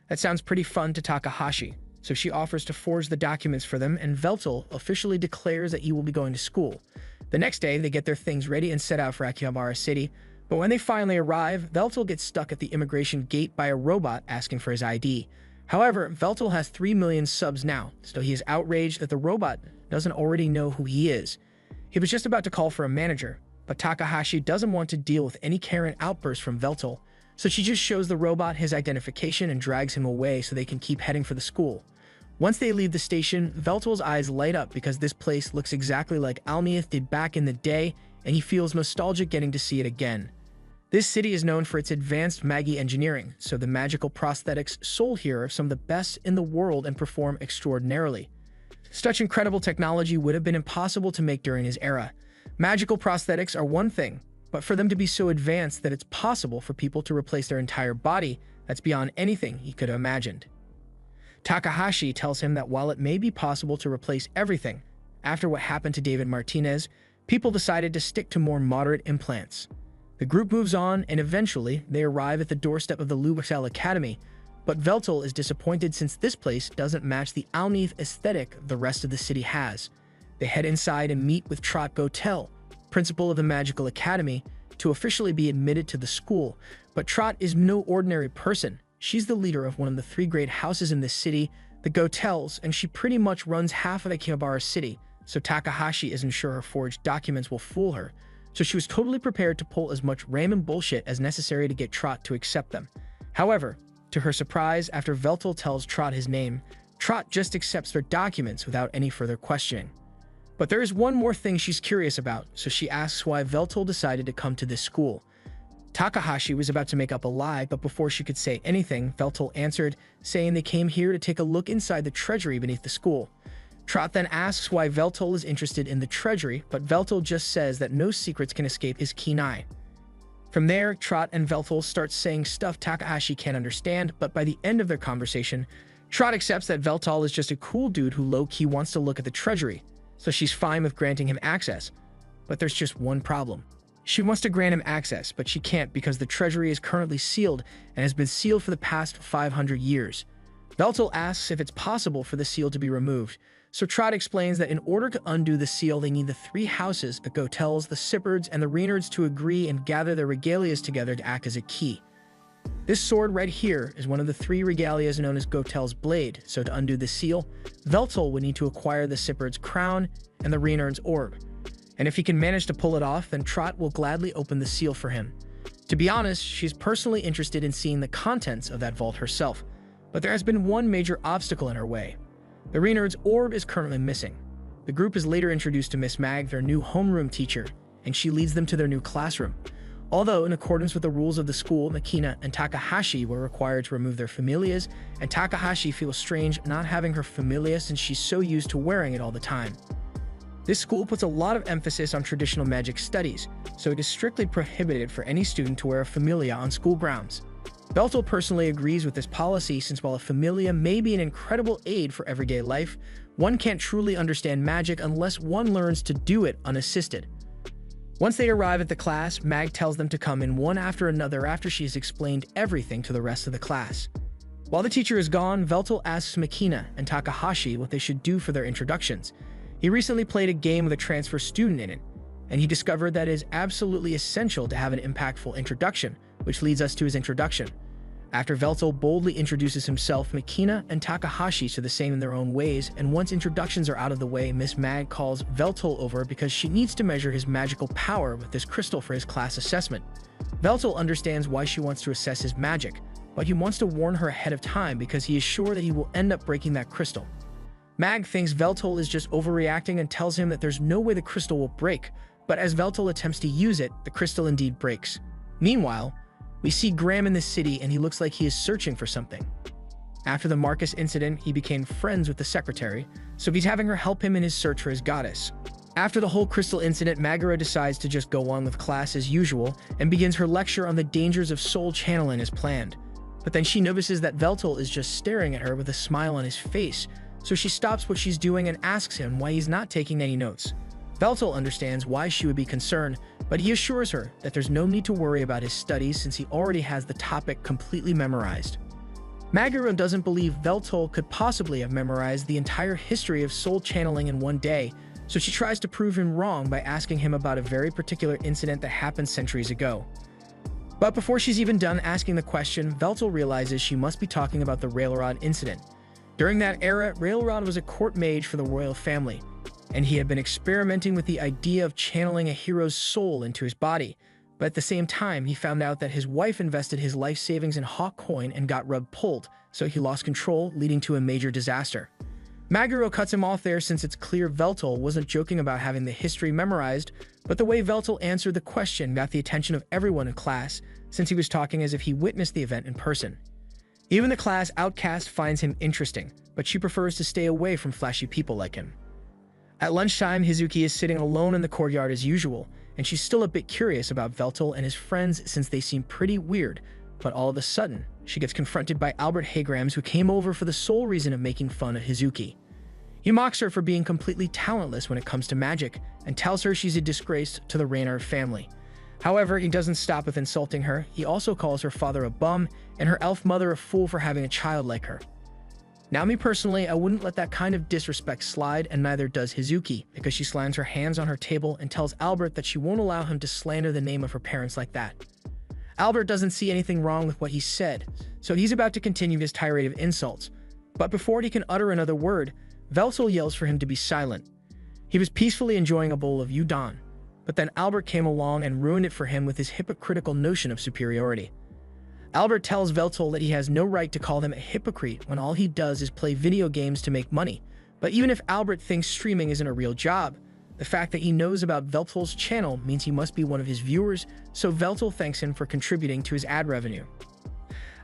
That sounds pretty fun to Takahashi, so she offers to forge the documents for them, and Veltal officially declares that he will be going to school. The next day, they get their things ready and set out for Akihabara City, but when they finally arrive, Veltal gets stuck at the immigration gate by a robot asking for his ID. However, Veltal has 3 million subs now, so he is outraged that the robot doesn't already know who he is. He was just about to call for a manager, but Takahashi doesn't want to deal with any Karen outbursts from Veltal, so she just shows the robot his identification and drags him away so they can keep heading for the school. Once they leave the station, Veltal's eyes light up because this place looks exactly like Almeath did back in the day, and he feels nostalgic getting to see it again. This city is known for its advanced Magi engineering, so the magical prosthetics sold here are some of the best in the world and perform extraordinarily. Such incredible technology would have been impossible to make during his era. Magical prosthetics are one thing, but for them to be so advanced that it's possible for people to replace their entire body, that's beyond anything he could have imagined. Takahashi tells him that while it may be possible to replace everything, after what happened to David Martinez, people decided to stick to more moderate implants. The group moves on, and eventually, they arrive at the doorstep of the Lu Hesel Academy, but Veltal is disappointed since this place doesn't match the Almeath aesthetic the rest of the city has. They head inside and meet with Trot Gotel, principal of the Magical Academy, to officially be admitted to the school, but Trot is no ordinary person. She's the leader of one of the 3 great houses in this city, the Gotels, and she pretty much runs half of Akihabara City, so Takahashi isn't sure her forged documents will fool her, so she was totally prepared to pull as much random bullshit as necessary to get Trot to accept them. However, to her surprise, after Veltal tells Trot his name, Trot just accepts their documents without any further questioning. But there is one more thing she's curious about, so she asks why Veltal decided to come to this school. Takahashi was about to make up a lie, but before she could say anything, Veltal answered, saying they came here to take a look inside the treasury beneath the school. Trot then asks why Veltal is interested in the treasury, but Veltal just says that no secrets can escape his keen eye. From there, Trot and Veltal start saying stuff Takahashi can't understand, but by the end of their conversation, Trot accepts that Veltal is just a cool dude who low-key wants to look at the treasury, so she's fine with granting him access. But there's just one problem. She wants to grant him access, but she can't because the treasury is currently sealed and has been sealed for the past 500 years. Veltal asks if it's possible for the seal to be removed, so Trot explains that in order to undo the seal, they need the three houses, the Gotels, the Sippards, and the Reynards to agree and gather their regalias together to act as a key. This sword right here is one of the three regalias known as Gotel's Blade, so to undo the seal, Veltal would need to acquire the Sippards' crown and the Reynards' orb. And if he can manage to pull it off, then Trot will gladly open the seal for him. To be honest, she's personally interested in seeing the contents of that vault herself, but there has been one major obstacle in her way. The Reynards' orb is currently missing. The group is later introduced to Miss Mag, their new homeroom teacher, and she leads them to their new classroom. Although, in accordance with the rules of the school, Makina and Takahashi were required to remove their familias, and Takahashi feels strange not having her familia since she's so used to wearing it all the time. This school puts a lot of emphasis on traditional magic studies, so it is strictly prohibited for any student to wear a familia on school grounds. Veltal personally agrees with this policy since while a familia may be an incredible aid for everyday life, one can't truly understand magic unless one learns to do it unassisted. Once they arrive at the class, Mag tells them to come in one after another after she has explained everything to the rest of the class. While the teacher is gone, Veltal asks Makina and Takahashi what they should do for their introductions. He recently played a game with a transfer student in it, and he discovered that it is absolutely essential to have an impactful introduction, which leads us to his introduction. After Veltal boldly introduces himself, Makina and Takahashi do the same in their own ways, and once introductions are out of the way, Miss Mag calls Veltal over because she needs to measure his magical power with this crystal for his class assessment. Veltal understands why she wants to assess his magic, but he wants to warn her ahead of time because he is sure that he will end up breaking that crystal. Mag thinks Veltal is just overreacting and tells him that there's no way the crystal will break, but as Veltal attempts to use it, the crystal indeed breaks. Meanwhile, we see Graham in the city and he looks like he is searching for something. After the Marcus incident, he became friends with the secretary, so he's having her help him in his search for his goddess. After the whole crystal incident, Magura decides to just go on with class as usual and begins her lecture on the dangers of soul channeling as planned. But then she notices that Veltal is just staring at her with a smile on his face, so she stops what she's doing and asks him why he's not taking any notes. Veltal understands why she would be concerned, but he assures her that there's no need to worry about his studies since he already has the topic completely memorized. Magura doesn't believe Veltal could possibly have memorized the entire history of soul channeling in one day, so she tries to prove him wrong by asking him about a very particular incident that happened centuries ago. But before she's even done asking the question, Veltal realizes she must be talking about the Railrod incident. During that era, Railrod was a court mage for the royal family, and he had been experimenting with the idea of channeling a hero's soul into his body. But at the same time, he found out that his wife invested his life savings in Hawk Coin and got rug pulled, so he lost control, leading to a major disaster. Maguro cuts him off there since it's clear Veltal wasn't joking about having the history memorized, but the way Veltal answered the question got the attention of everyone in class, since he was talking as if he witnessed the event in person. Even the class outcast finds him interesting, but she prefers to stay away from flashy people like him. At lunchtime, Hizuki is sitting alone in the courtyard as usual, and she's still a bit curious about Veltal and his friends since they seem pretty weird, but all of a sudden, she gets confronted by Albert Haygrams, who came over for the sole reason of making fun of Hizuki. He mocks her for being completely talentless when it comes to magic, and tells her she's a disgrace to the Reynard family. However, he doesn't stop with insulting her. He also calls her father a bum, and her elf mother a fool for having a child like her. Now, me personally, I wouldn't let that kind of disrespect slide, and neither does Hizuki, because she slams her hands on her table and tells Albert that she won't allow him to slander the name of her parents like that. Albert doesn't see anything wrong with what he said, so he's about to continue his tirade of insults. But before he can utter another word, Veltal yells for him to be silent. He was peacefully enjoying a bowl of udon, but then Albert came along and ruined it for him with his hypocritical notion of superiority. Albert tells Veltal that he has no right to call him a hypocrite when all he does is play video games to make money. But even if Albert thinks streaming isn't a real job, the fact that he knows about Veltal's channel means he must be one of his viewers, so Veltal thanks him for contributing to his ad revenue.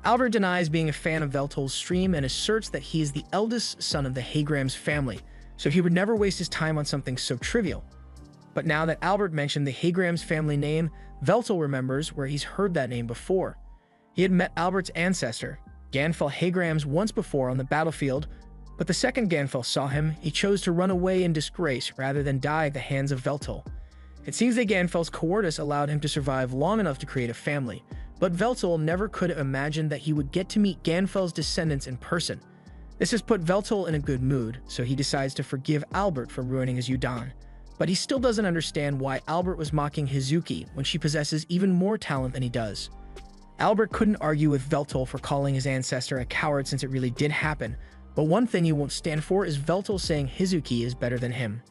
Albert denies being a fan of Veltal's stream and asserts that he is the eldest son of the Haygrams family, so he would never waste his time on something so trivial. But now that Albert mentioned the Hagrams family name, Veltel remembers where he's heard that name before. He had met Albert's ancestor, Ganfel Hagrams, once before on the battlefield, but the second Ganfel saw him, he chose to run away in disgrace rather than die at the hands of Veltel. It seems that Ganfel's cowardice allowed him to survive long enough to create a family, but Veltel never could have imagined that he would get to meet Ganfel's descendants in person. This has put Veltel in a good mood, so he decides to forgive Albert for ruining his Yudan. But he still doesn't understand why Albert was mocking Hizuki when she possesses even more talent than he does. Albert couldn't argue with Veltel for calling his ancestor a coward since it really did happen, but one thing he won't stand for is Veltel saying Hizuki is better than him.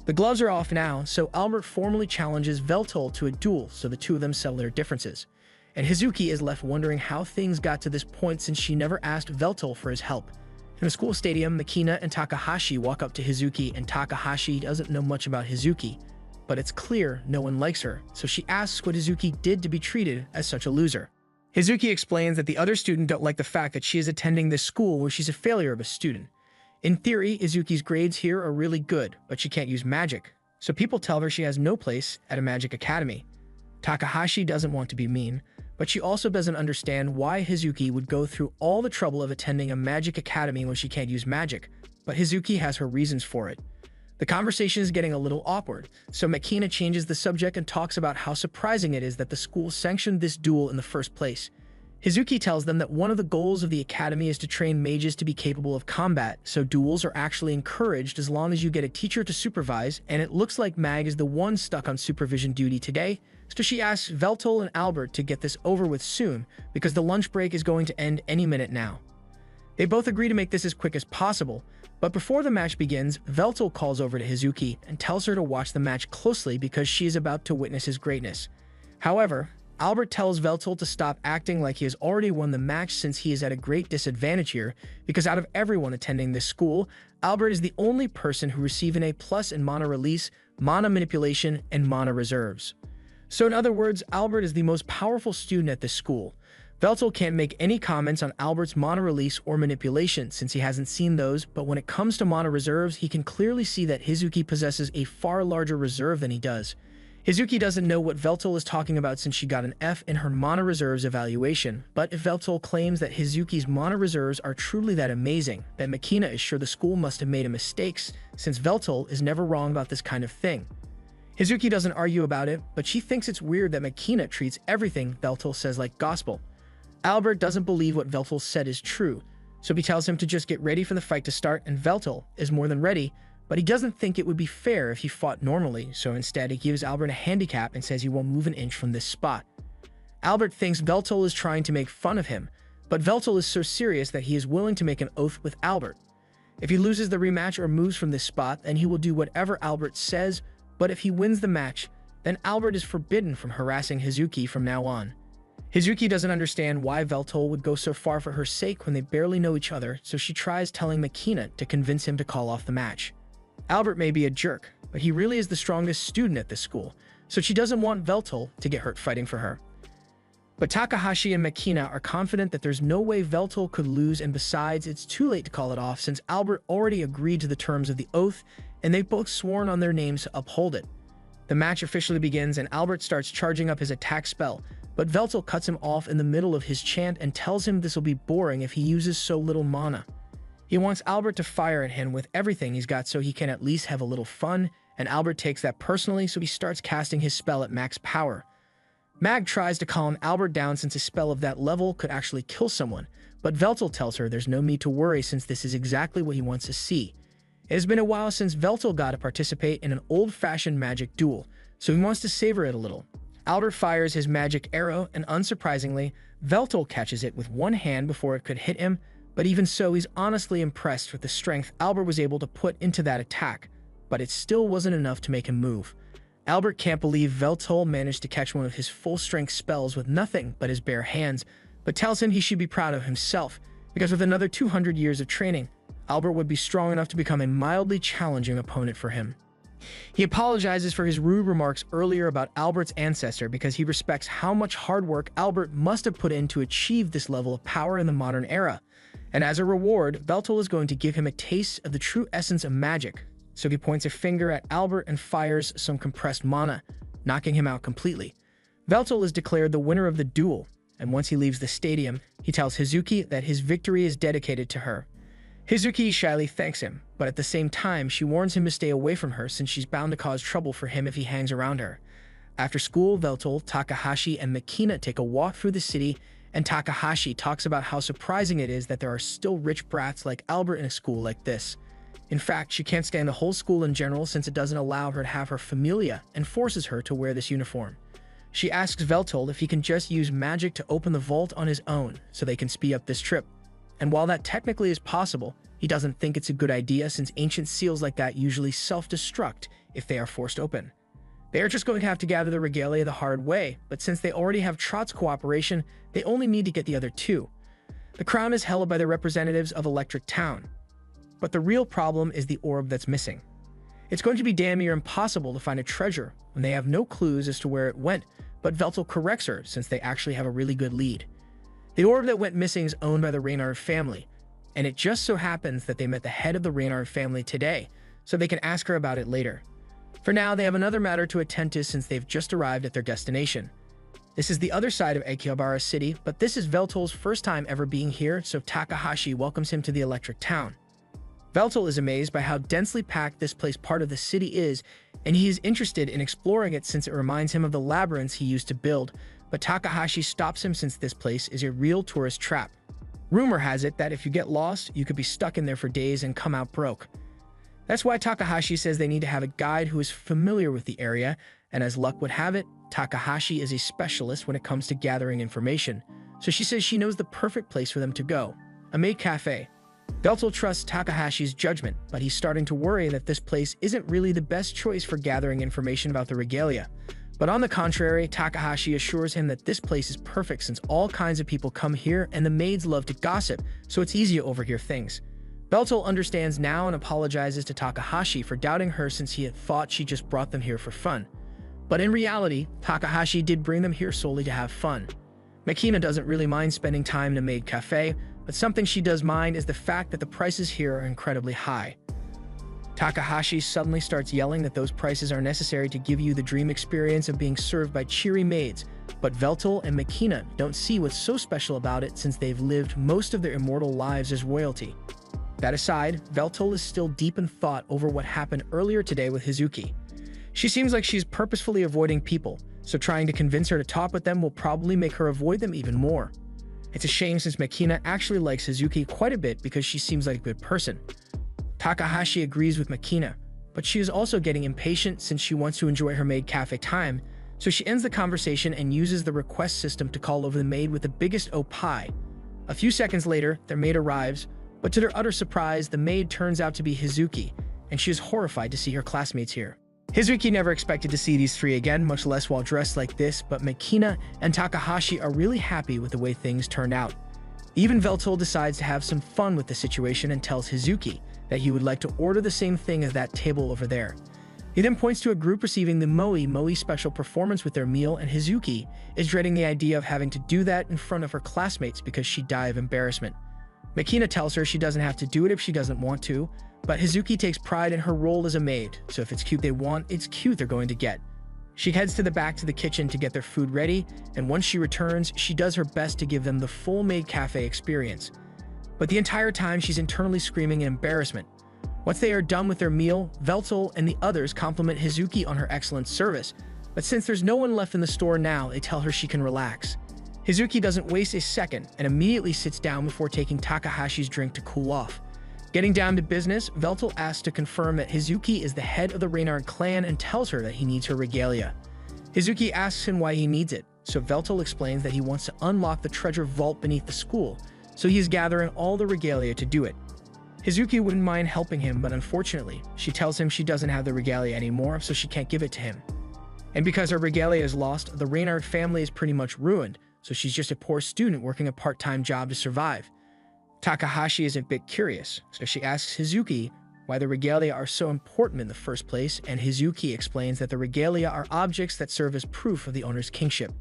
The gloves are off now, so Albert formally challenges Veltel to a duel so the two of them settle their differences. And Hizuki is left wondering how things got to this point since she never asked Veltel for his help. In the school stadium, Makina and Takahashi walk up to Hizuki, and Takahashi doesn't know much about Hizuki, but it's clear no one likes her, so she asks what Hizuki did to be treated as such a loser. Hizuki explains that the other students don't like the fact that she is attending this school where she's a failure of a student. In theory, Izuki's grades here are really good, but she can't use magic, so people tell her she has no place at a magic academy. Takahashi doesn't want to be mean, but she also doesn't understand why Hizuki would go through all the trouble of attending a magic academy when she can't use magic, but Hizuki has her reasons for it. The conversation is getting a little awkward, so Makina changes the subject and talks about how surprising it is that the school sanctioned this duel in the first place. Hizuki tells them that one of the goals of the academy is to train mages to be capable of combat, so duels are actually encouraged as long as you get a teacher to supervise, and it looks like Mag is the one stuck on supervision duty today, so she asks Veltel and Albert to get this over with soon, because the lunch break is going to end any minute now. They both agree to make this as quick as possible, but before the match begins, Veltel calls over to Hizuki and tells her to watch the match closely because she is about to witness his greatness. However, Albert tells Veltel to stop acting like he has already won the match since he is at a great disadvantage here, because out of everyone attending this school, Albert is the only person who received an A+ in mana release, mana manipulation, and mana reserves. So in other words, Albert is the most powerful student at this school. Veltel can't make any comments on Albert's mana release or manipulation since he hasn't seen those, but when it comes to mana reserves, he can clearly see that Hizuki possesses a far larger reserve than he does. Hizuki doesn't know what Veltel is talking about since she got an F in her mana reserves evaluation, but if Veltel claims that Hizuki's mana reserves are truly that amazing, then Makina is sure the school must have made a mistake since Veltel is never wrong about this kind of thing. Hizuki doesn't argue about it, but she thinks it's weird that Makina treats everything Veltel says like gospel. Albert doesn't believe what Veltel said is true, so he tells him to just get ready for the fight to start, and Veltel is more than ready, but he doesn't think it would be fair if he fought normally, so instead he gives Albert a handicap and says he won't move an inch from this spot. Albert thinks Veltel is trying to make fun of him, but Veltel is so serious that he is willing to make an oath with Albert. If he loses the rematch or moves from this spot, then he will do whatever Albert says, but if he wins the match, then Albert is forbidden from harassing Hizuki from now on. Hizuki doesn't understand why Veltel would go so far for her sake when they barely know each other, so she tries telling Makina to convince him to call off the match. Albert may be a jerk, but he really is the strongest student at this school, so she doesn't want Veltel to get hurt fighting for her. But Takahashi and Makina are confident that there's no way Veltel could lose, and besides, it's too late to call it off since Albert already agreed to the terms of the oath, and they've both sworn on their names to uphold it. The match officially begins, and Albert starts charging up his attack spell, but Veltel cuts him off in the middle of his chant and tells him this will be boring if he uses so little mana. He wants Albert to fire at him with everything he's got so he can at least have a little fun, and Albert takes that personally, so he starts casting his spell at max power. Mag tries to calm Albert down since a spell of that level could actually kill someone, but Veltel tells her there's no need to worry since this is exactly what he wants to see. It has been a while since Veltel got to participate in an old-fashioned magic duel, so he wants to savor it a little. Albert fires his magic arrow, and unsurprisingly, Veltel catches it with one hand before it could hit him, but even so, he's honestly impressed with the strength Albert was able to put into that attack, but it still wasn't enough to make him move. Albert can't believe Veltel managed to catch one of his full-strength spells with nothing but his bare hands, but tells him he should be proud of himself, because with another 200 years of training, Albert would be strong enough to become a mildly challenging opponent for him. He apologizes for his rude remarks earlier about Albert's ancestor because he respects how much hard work Albert must have put in to achieve this level of power in the modern era. And as a reward, Veltel is going to give him a taste of the true essence of magic, So he points a finger at Albert and fires some compressed mana, knocking him out completely. Veltal is declared the winner of the duel, and once he leaves the stadium, he tells Hazuki that his victory is dedicated to her. Hazuki shyly thanks him, but at the same time, she warns him to stay away from her since she's bound to cause trouble for him if he hangs around her. After school, Veltal, Takahashi, and Makina take a walk through the city, and Takahashi talks about how surprising it is that there are still rich brats like Albert in a school like this. In fact, she can't stand the whole school in general since it doesn't allow her to have her familia and forces her to wear this uniform. She asks Veltal if he can just use magic to open the vault on his own so they can speed up this trip. And while that technically is possible, he doesn't think it's a good idea since ancient seals like that usually self-destruct if they are forced open. They are just going to have to gather the regalia the hard way, but since they already have Trot's cooperation, they only need to get the other two. The crown is held by the representatives of Electric Town. But the real problem is the orb that's missing. It's going to be damn near impossible to find a treasure when they have no clues as to where it went, but Veltal corrects her since they actually have a really good lead. The orb that went missing is owned by the Reynard family, and it just so happens that they met the head of the Reynard family today, so they can ask her about it later. For now, they have another matter to attend to since they've just arrived at their destination. This is the other side of Akihabara City, but this is Veltal's first time ever being here, so Takahashi welcomes him to the Electric Town. Veltal is amazed by how densely packed this place part of the city is, and he is interested in exploring it since it reminds him of the labyrinths he used to build, but Takahashi stops him since this place is a real tourist trap. Rumor has it that if you get lost, you could be stuck in there for days and come out broke. That's why Takahashi says they need to have a guide who is familiar with the area, and as luck would have it, Takahashi is a specialist when it comes to gathering information, so she says she knows the perfect place for them to go, a maid cafe. Veltal trusts Takahashi's judgment, but he's starting to worry that this place isn't really the best choice for gathering information about the regalia. But on the contrary, Takahashi assures him that this place is perfect since all kinds of people come here and the maids love to gossip, so it's easy to overhear things. Veltal understands now and apologizes to Takahashi for doubting her since he had thought she just brought them here for fun. But in reality, Takahashi did bring them here solely to have fun. Makina doesn't really mind spending time in a maid cafe, but something she does mind is the fact that the prices here are incredibly high. Takahashi suddenly starts yelling that those prices are necessary to give you the dream experience of being served by cheery maids, but Veltal and Makina don't see what's so special about it since they've lived most of their immortal lives as royalty. That aside, Veltal is still deep in thought over what happened earlier today with Hazuki. She seems like she's purposefully avoiding people, so trying to convince her to talk with them will probably make her avoid them even more. It's a shame since Makina actually likes Hazuki quite a bit because she seems like a good person. Takahashi agrees with Makina, but she is also getting impatient since she wants to enjoy her maid cafe time, so she ends the conversation and uses the request system to call over the maid with the biggest pie. A few seconds later, their maid arrives, but to their utter surprise, the maid turns out to be Hazuki, and she is horrified to see her classmates here. Hazuki never expected to see these three again, much less while dressed like this, but Makina and Takahashi are really happy with the way things turned out. Even Veltal decides to have some fun with the situation and tells Hazuki that he would like to order the same thing as that table over there. He then points to a group receiving the Moe special performance with their meal, and Hazuki is dreading the idea of having to do that in front of her classmates because she'd die of embarrassment. Makina tells her she doesn't have to do it if she doesn't want to, but Hazuki takes pride in her role as a maid, so if it's cute they want, it's cute they're going to get. She heads to the back to the kitchen to get their food ready, and once she returns, she does her best to give them the full maid cafe experience. But the entire time she's internally screaming in embarrassment. Once they are done with their meal, Veltal and the others compliment Hazuki on her excellent service, but since there's no one left in the store now, they tell her she can relax. Hazuki doesn't waste a second and immediately sits down before taking Takahashi's drink to cool off. Getting down to business, Veltal asks to confirm that Hazuki is the head of the Reynard clan and tells her that he needs her regalia. Hazuki asks him why he needs it, so Veltal explains that he wants to unlock the treasure vault beneath the school, so he is gathering all the regalia to do it. Hazuki wouldn't mind helping him, but unfortunately, she tells him she doesn't have the regalia anymore, so she can't give it to him. And because her regalia is lost, the Reynard family is pretty much ruined, so she's just a poor student working a part-time job to survive. Takahashi is a bit curious, so she asks Hazuki why the regalia are so important in the first place, and Hazuki explains that the regalia are objects that serve as proof of the owner's kingship.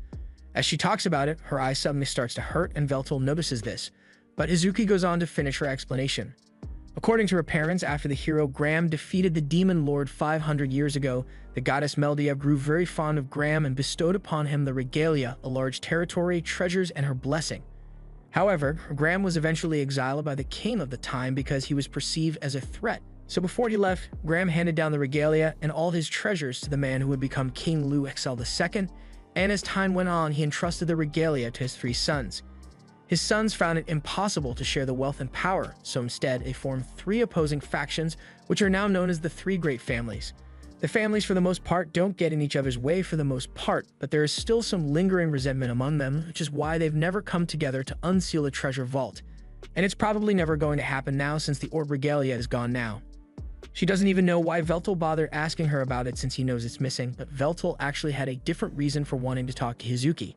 As she talks about it, her eye suddenly starts to hurt and Veltal notices this, but Hazuki goes on to finish her explanation. According to her parents, after the hero Graham defeated the demon lord 500 years ago, the goddess Meldia grew very fond of Graham and bestowed upon him the regalia, a large territory, treasures, and her blessing. However, Graham was eventually exiled by the king of the time because he was perceived as a threat. So before he left, Graham handed down the regalia and all his treasures to the man who would become King Luxel II, and as time went on, he entrusted the regalia to his 3 sons. His sons found it impossible to share the wealth and power, so instead they formed 3 opposing factions, which are now known as the 3 Great Families. The families, for the most part, don't get in each other's way for the most part, but there is still some lingering resentment among them, which is why they've never come together to unseal the treasure vault. And it's probably never going to happen now since the orb regalia is gone now. She doesn't even know why Veltal bothered asking her about it since he knows it's missing, but Veltal actually had a different reason for wanting to talk to Hizuki.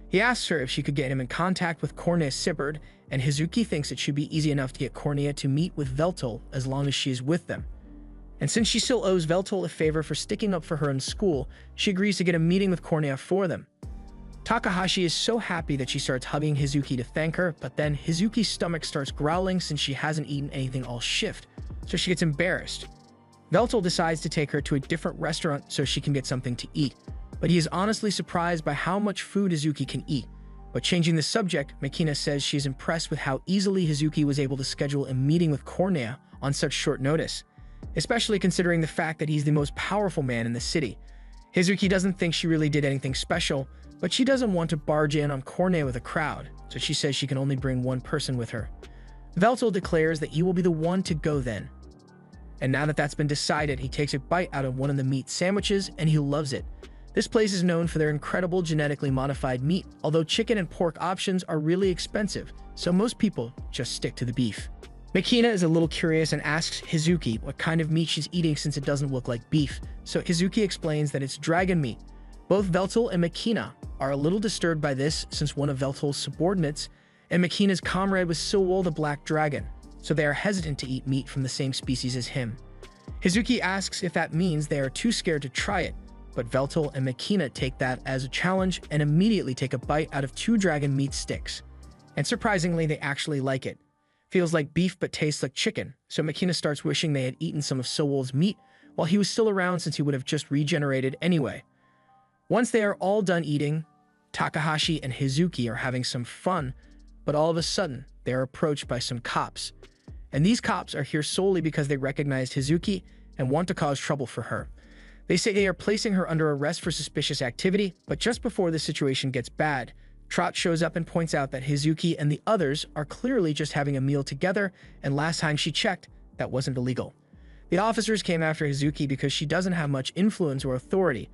He asks her if she could get him in contact with Cornea Sibbard, and Hizuki thinks it should be easy enough to get Cornea to meet with Veltal as long as she is with them. And since she still owes Veltal a favor for sticking up for her in school, she agrees to get a meeting with Cornea for them. Takahashi is so happy that she starts hugging Hizuki to thank her, but then Hizuki's stomach starts growling since she hasn't eaten anything all shift, so she gets embarrassed. Veltal decides to take her to a different restaurant so she can get something to eat, but he is honestly surprised by how much food Hizuki can eat. But changing the subject, Makina says she is impressed with how easily Hizuki was able to schedule a meeting with Cornea on such short notice, especially considering the fact that he's the most powerful man in the city. Hizuki doesn't think she really did anything special, but she doesn't want to barge in on Cornea with a crowd, so she says she can only bring 1 person with her. Veltal declares that he will be the one to go then. And now that that's been decided, he takes a bite out of one of the meat sandwiches and he loves it. This place is known for their incredible genetically modified meat, although chicken and pork options are really expensive, so most people just stick to the beef. Makina is a little curious and asks Hizuki what kind of meat she's eating since it doesn't look like beef, so Hizuki explains that it's dragon meat. Both Veltal and Makina are a little disturbed by this since one of Veltal's subordinates and Makina's comrade was Silwol the Black Dragon, so they are hesitant to eat meat from the same species as him. Hizuki asks if that means they are too scared to try it, but Veltal and Makina take that as a challenge and immediately take a bite out of 2 dragon meat sticks. And surprisingly, they actually like it. Feels like beef but tastes like chicken, so Makina starts wishing they had eaten some of Silwol's meat while he was still around since he would have just regenerated anyway. Once they are all done eating, Takahashi and Hizuki are having some fun, but all of a sudden, they are approached by some cops. And these cops are here solely because they recognized Hizuki and want to cause trouble for her. They say they are placing her under arrest for suspicious activity, but just before the situation gets bad, Trot shows up and points out that Hizuki and the others are clearly just having a meal together, and last time she checked, that wasn't illegal. The officers came after Hizuki because she doesn't have much influence or authority,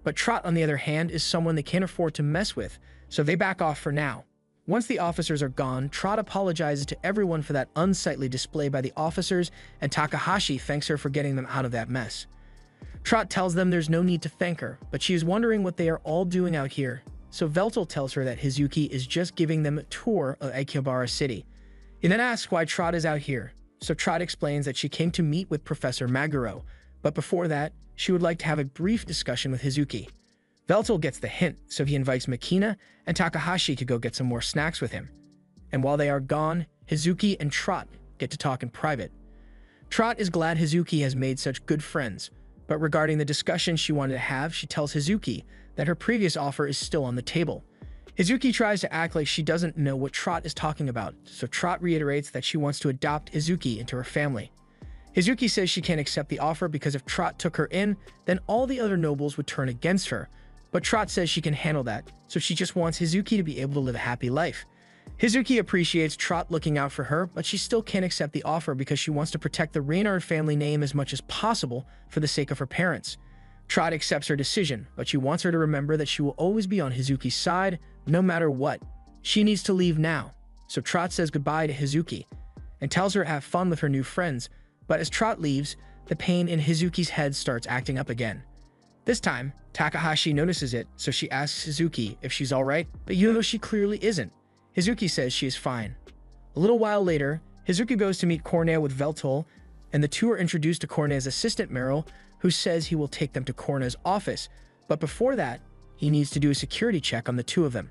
but Trot, on the other hand, is someone they can't afford to mess with, so they back off for now. Once the officers are gone, Trot apologizes to everyone for that unsightly display by the officers, and Takahashi thanks her for getting them out of that mess. Trot tells them there's no need to thank her, but she is wondering what they are all doing out here, so Veltal tells her that Hizuki is just giving them a tour of Akihabara City. He then asks why Trot is out here, so Trot explains that she came to meet with Professor Maguro, but before that, she would like to have a brief discussion with Hizuki. Veltal gets the hint, so he invites Makina and Takahashi to go get some more snacks with him. And while they are gone, Hizuki and Trot get to talk in private. Trot is glad Hizuki has made such good friends, but regarding the discussion she wanted to have, she tells Hizuki that her previous offer is still on the table. Hizuki tries to act like she doesn't know what Trot is talking about, so Trot reiterates that she wants to adopt Hizuki into her family. Hizuki says she can't accept the offer because if Trot took her in, then all the other nobles would turn against her, but Trot says she can handle that, so she just wants Hizuki to be able to live a happy life. Hizuki appreciates Trot looking out for her, but she still can't accept the offer because she wants to protect the Reynard family name as much as possible for the sake of her parents. Trot accepts her decision, but she wants her to remember that she will always be on Hizuki's side, no matter what. She needs to leave now, so Trot says goodbye to Hizuki and tells her to have fun with her new friends, but as Trot leaves, the pain in Hizuki's head starts acting up again. This time, Takahashi notices it, so she asks Hizuki if she's alright, but even though she clearly isn't, Hizuki says she is fine. A little while later, Hizuki goes to meet Cornea with Veltal, and the two are introduced to Cornea's assistant Meryl, who says he will take them to Cornea's office, but before that, he needs to do a security check on the two of them.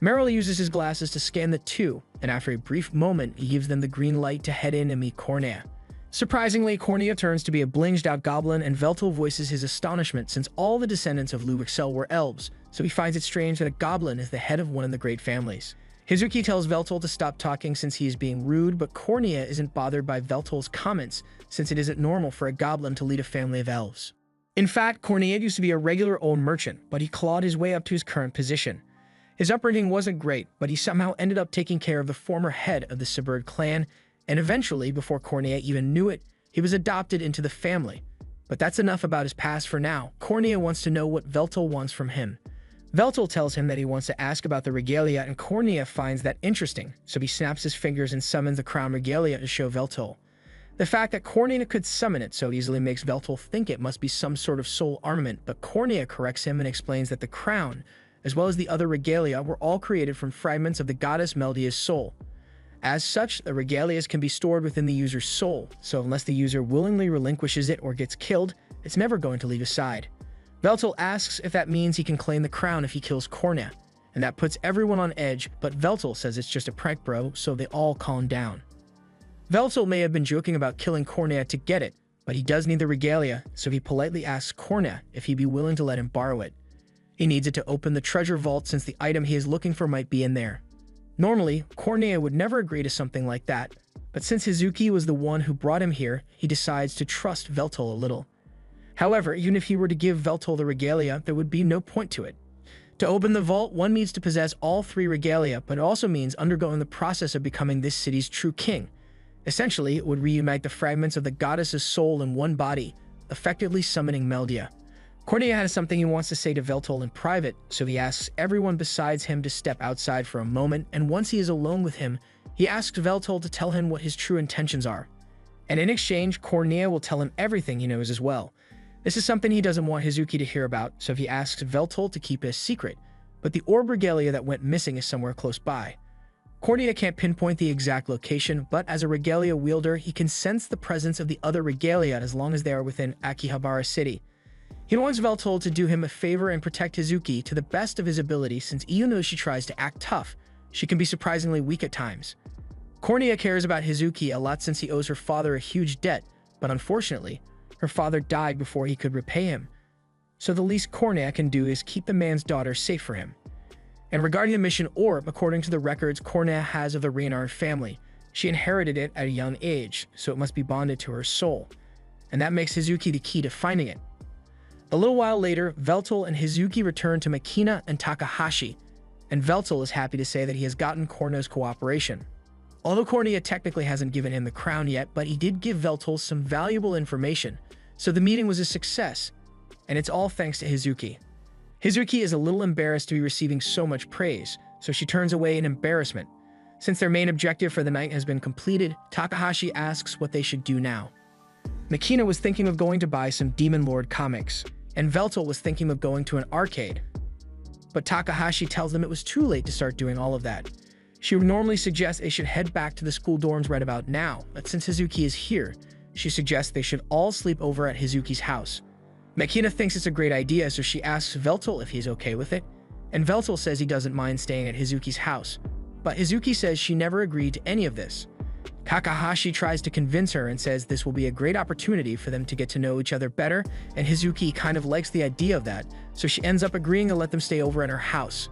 Merrill uses his glasses to scan the two, and after a brief moment, he gives them the green light to head in and meet Cornea. Surprisingly, Cornea turns to be a blinged-out goblin, and Veltal voices his astonishment since all the descendants of Luixel were elves, so he finds it strange that a goblin is the head of one of the great families. Hizuki tells Veltal to stop talking since he is being rude, but Cornea isn't bothered by Veltal's comments since it isn't normal for a goblin to lead a family of elves. In fact, Cornea used to be a regular old merchant, but he clawed his way up to his current position. His upbringing wasn't great, but he somehow ended up taking care of the former head of the Sibird clan, and eventually, before Cornea even knew it, he was adopted into the family. But that's enough about his past for now. Cornea wants to know what Veltal wants from him. Veltal tells him that he wants to ask about the regalia, and Cornea finds that interesting, so he snaps his fingers and summons the crown regalia to show Veltal. The fact that Cornea could summon it so easily makes Veltal think it must be some sort of soul armament, but Cornea corrects him and explains that the crown, as well as the other regalia, were all created from fragments of the goddess Meldia's soul. As such, the regalias can be stored within the user's soul, so unless the user willingly relinquishes it or gets killed, it's never going to leave his side. Veltal asks if that means he can claim the crown if he kills Cornea, and that puts everyone on edge, but Veltal says it's just a prank, bro, so they all calm down. Veltal may have been joking about killing Cornea to get it, but he does need the regalia, so he politely asks Cornea if he'd be willing to let him borrow it. He needs it to open the treasure vault since the item he is looking for might be in there. Normally, Cornea would never agree to something like that, but since Hizuki was the one who brought him here, he decides to trust Veltal a little. However, even if he were to give Veltal the regalia, there would be no point to it. To open the vault, one needs to possess all three regalia, but it also means undergoing the process of becoming this city's true king. Essentially, it would reunite the fragments of the goddess's soul in one body, effectively summoning Meldia. Cornea has something he wants to say to Veltal in private, so he asks everyone besides him to step outside for a moment, and once he is alone with him, he asks Veltal to tell him what his true intentions are. And in exchange, Cornea will tell him everything he knows as well. This is something he doesn't want Hizuki to hear about, so he asks Veltal to keep it a secret, but the orb regalia that went missing is somewhere close by. Cornea can't pinpoint the exact location, but as a regalia wielder, he can sense the presence of the other regalia as long as they are within Akihabara City. He wants Veltal to do him a favor and protect Hizuki to the best of his ability since even though she tries to act tough, she can be surprisingly weak at times. Cornea cares about Hizuki a lot since he owes her father a huge debt, but unfortunately, her father died before he could repay him. So the least Cornea can do is keep the man's daughter safe for him. And regarding the mission orb, according to the records Cornea has of the Reynard family, she inherited it at a young age, so it must be bonded to her soul. And that makes Hizuki the key to finding it. A little while later, Veltal and Hizuki return to Makina and Takahashi, and Veltal is happy to say that he has gotten Cornea's cooperation. Although Cornea technically hasn't given him the crown yet, but he did give Veltal some valuable information, so the meeting was a success, and it's all thanks to Hizuki. Hizuki is a little embarrassed to be receiving so much praise, so she turns away in embarrassment. Since their main objective for the night has been completed, Takahashi asks what they should do now. Makina was thinking of going to buy some Demon Lord comics, and Veltal was thinking of going to an arcade. But Takahashi tells them it was too late to start doing all of that. She would normally suggest they should head back to the school dorms right about now, but since Hizuki is here, she suggests they should all sleep over at Hizuki's house. Makina thinks it's a great idea, so she asks Veltal if he's okay with it, and Veltal says he doesn't mind staying at Hizuki's house, but Hizuki says she never agreed to any of this. Takahashi tries to convince her and says this will be a great opportunity for them to get to know each other better, and Hizuki kind of likes the idea of that, so she ends up agreeing to let them stay over at her house.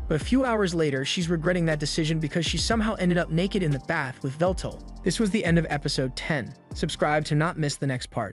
But a few hours later, she's regretting that decision because she somehow ended up naked in the bath with Veltal. This was the end of episode 10. Subscribe to not miss the next part.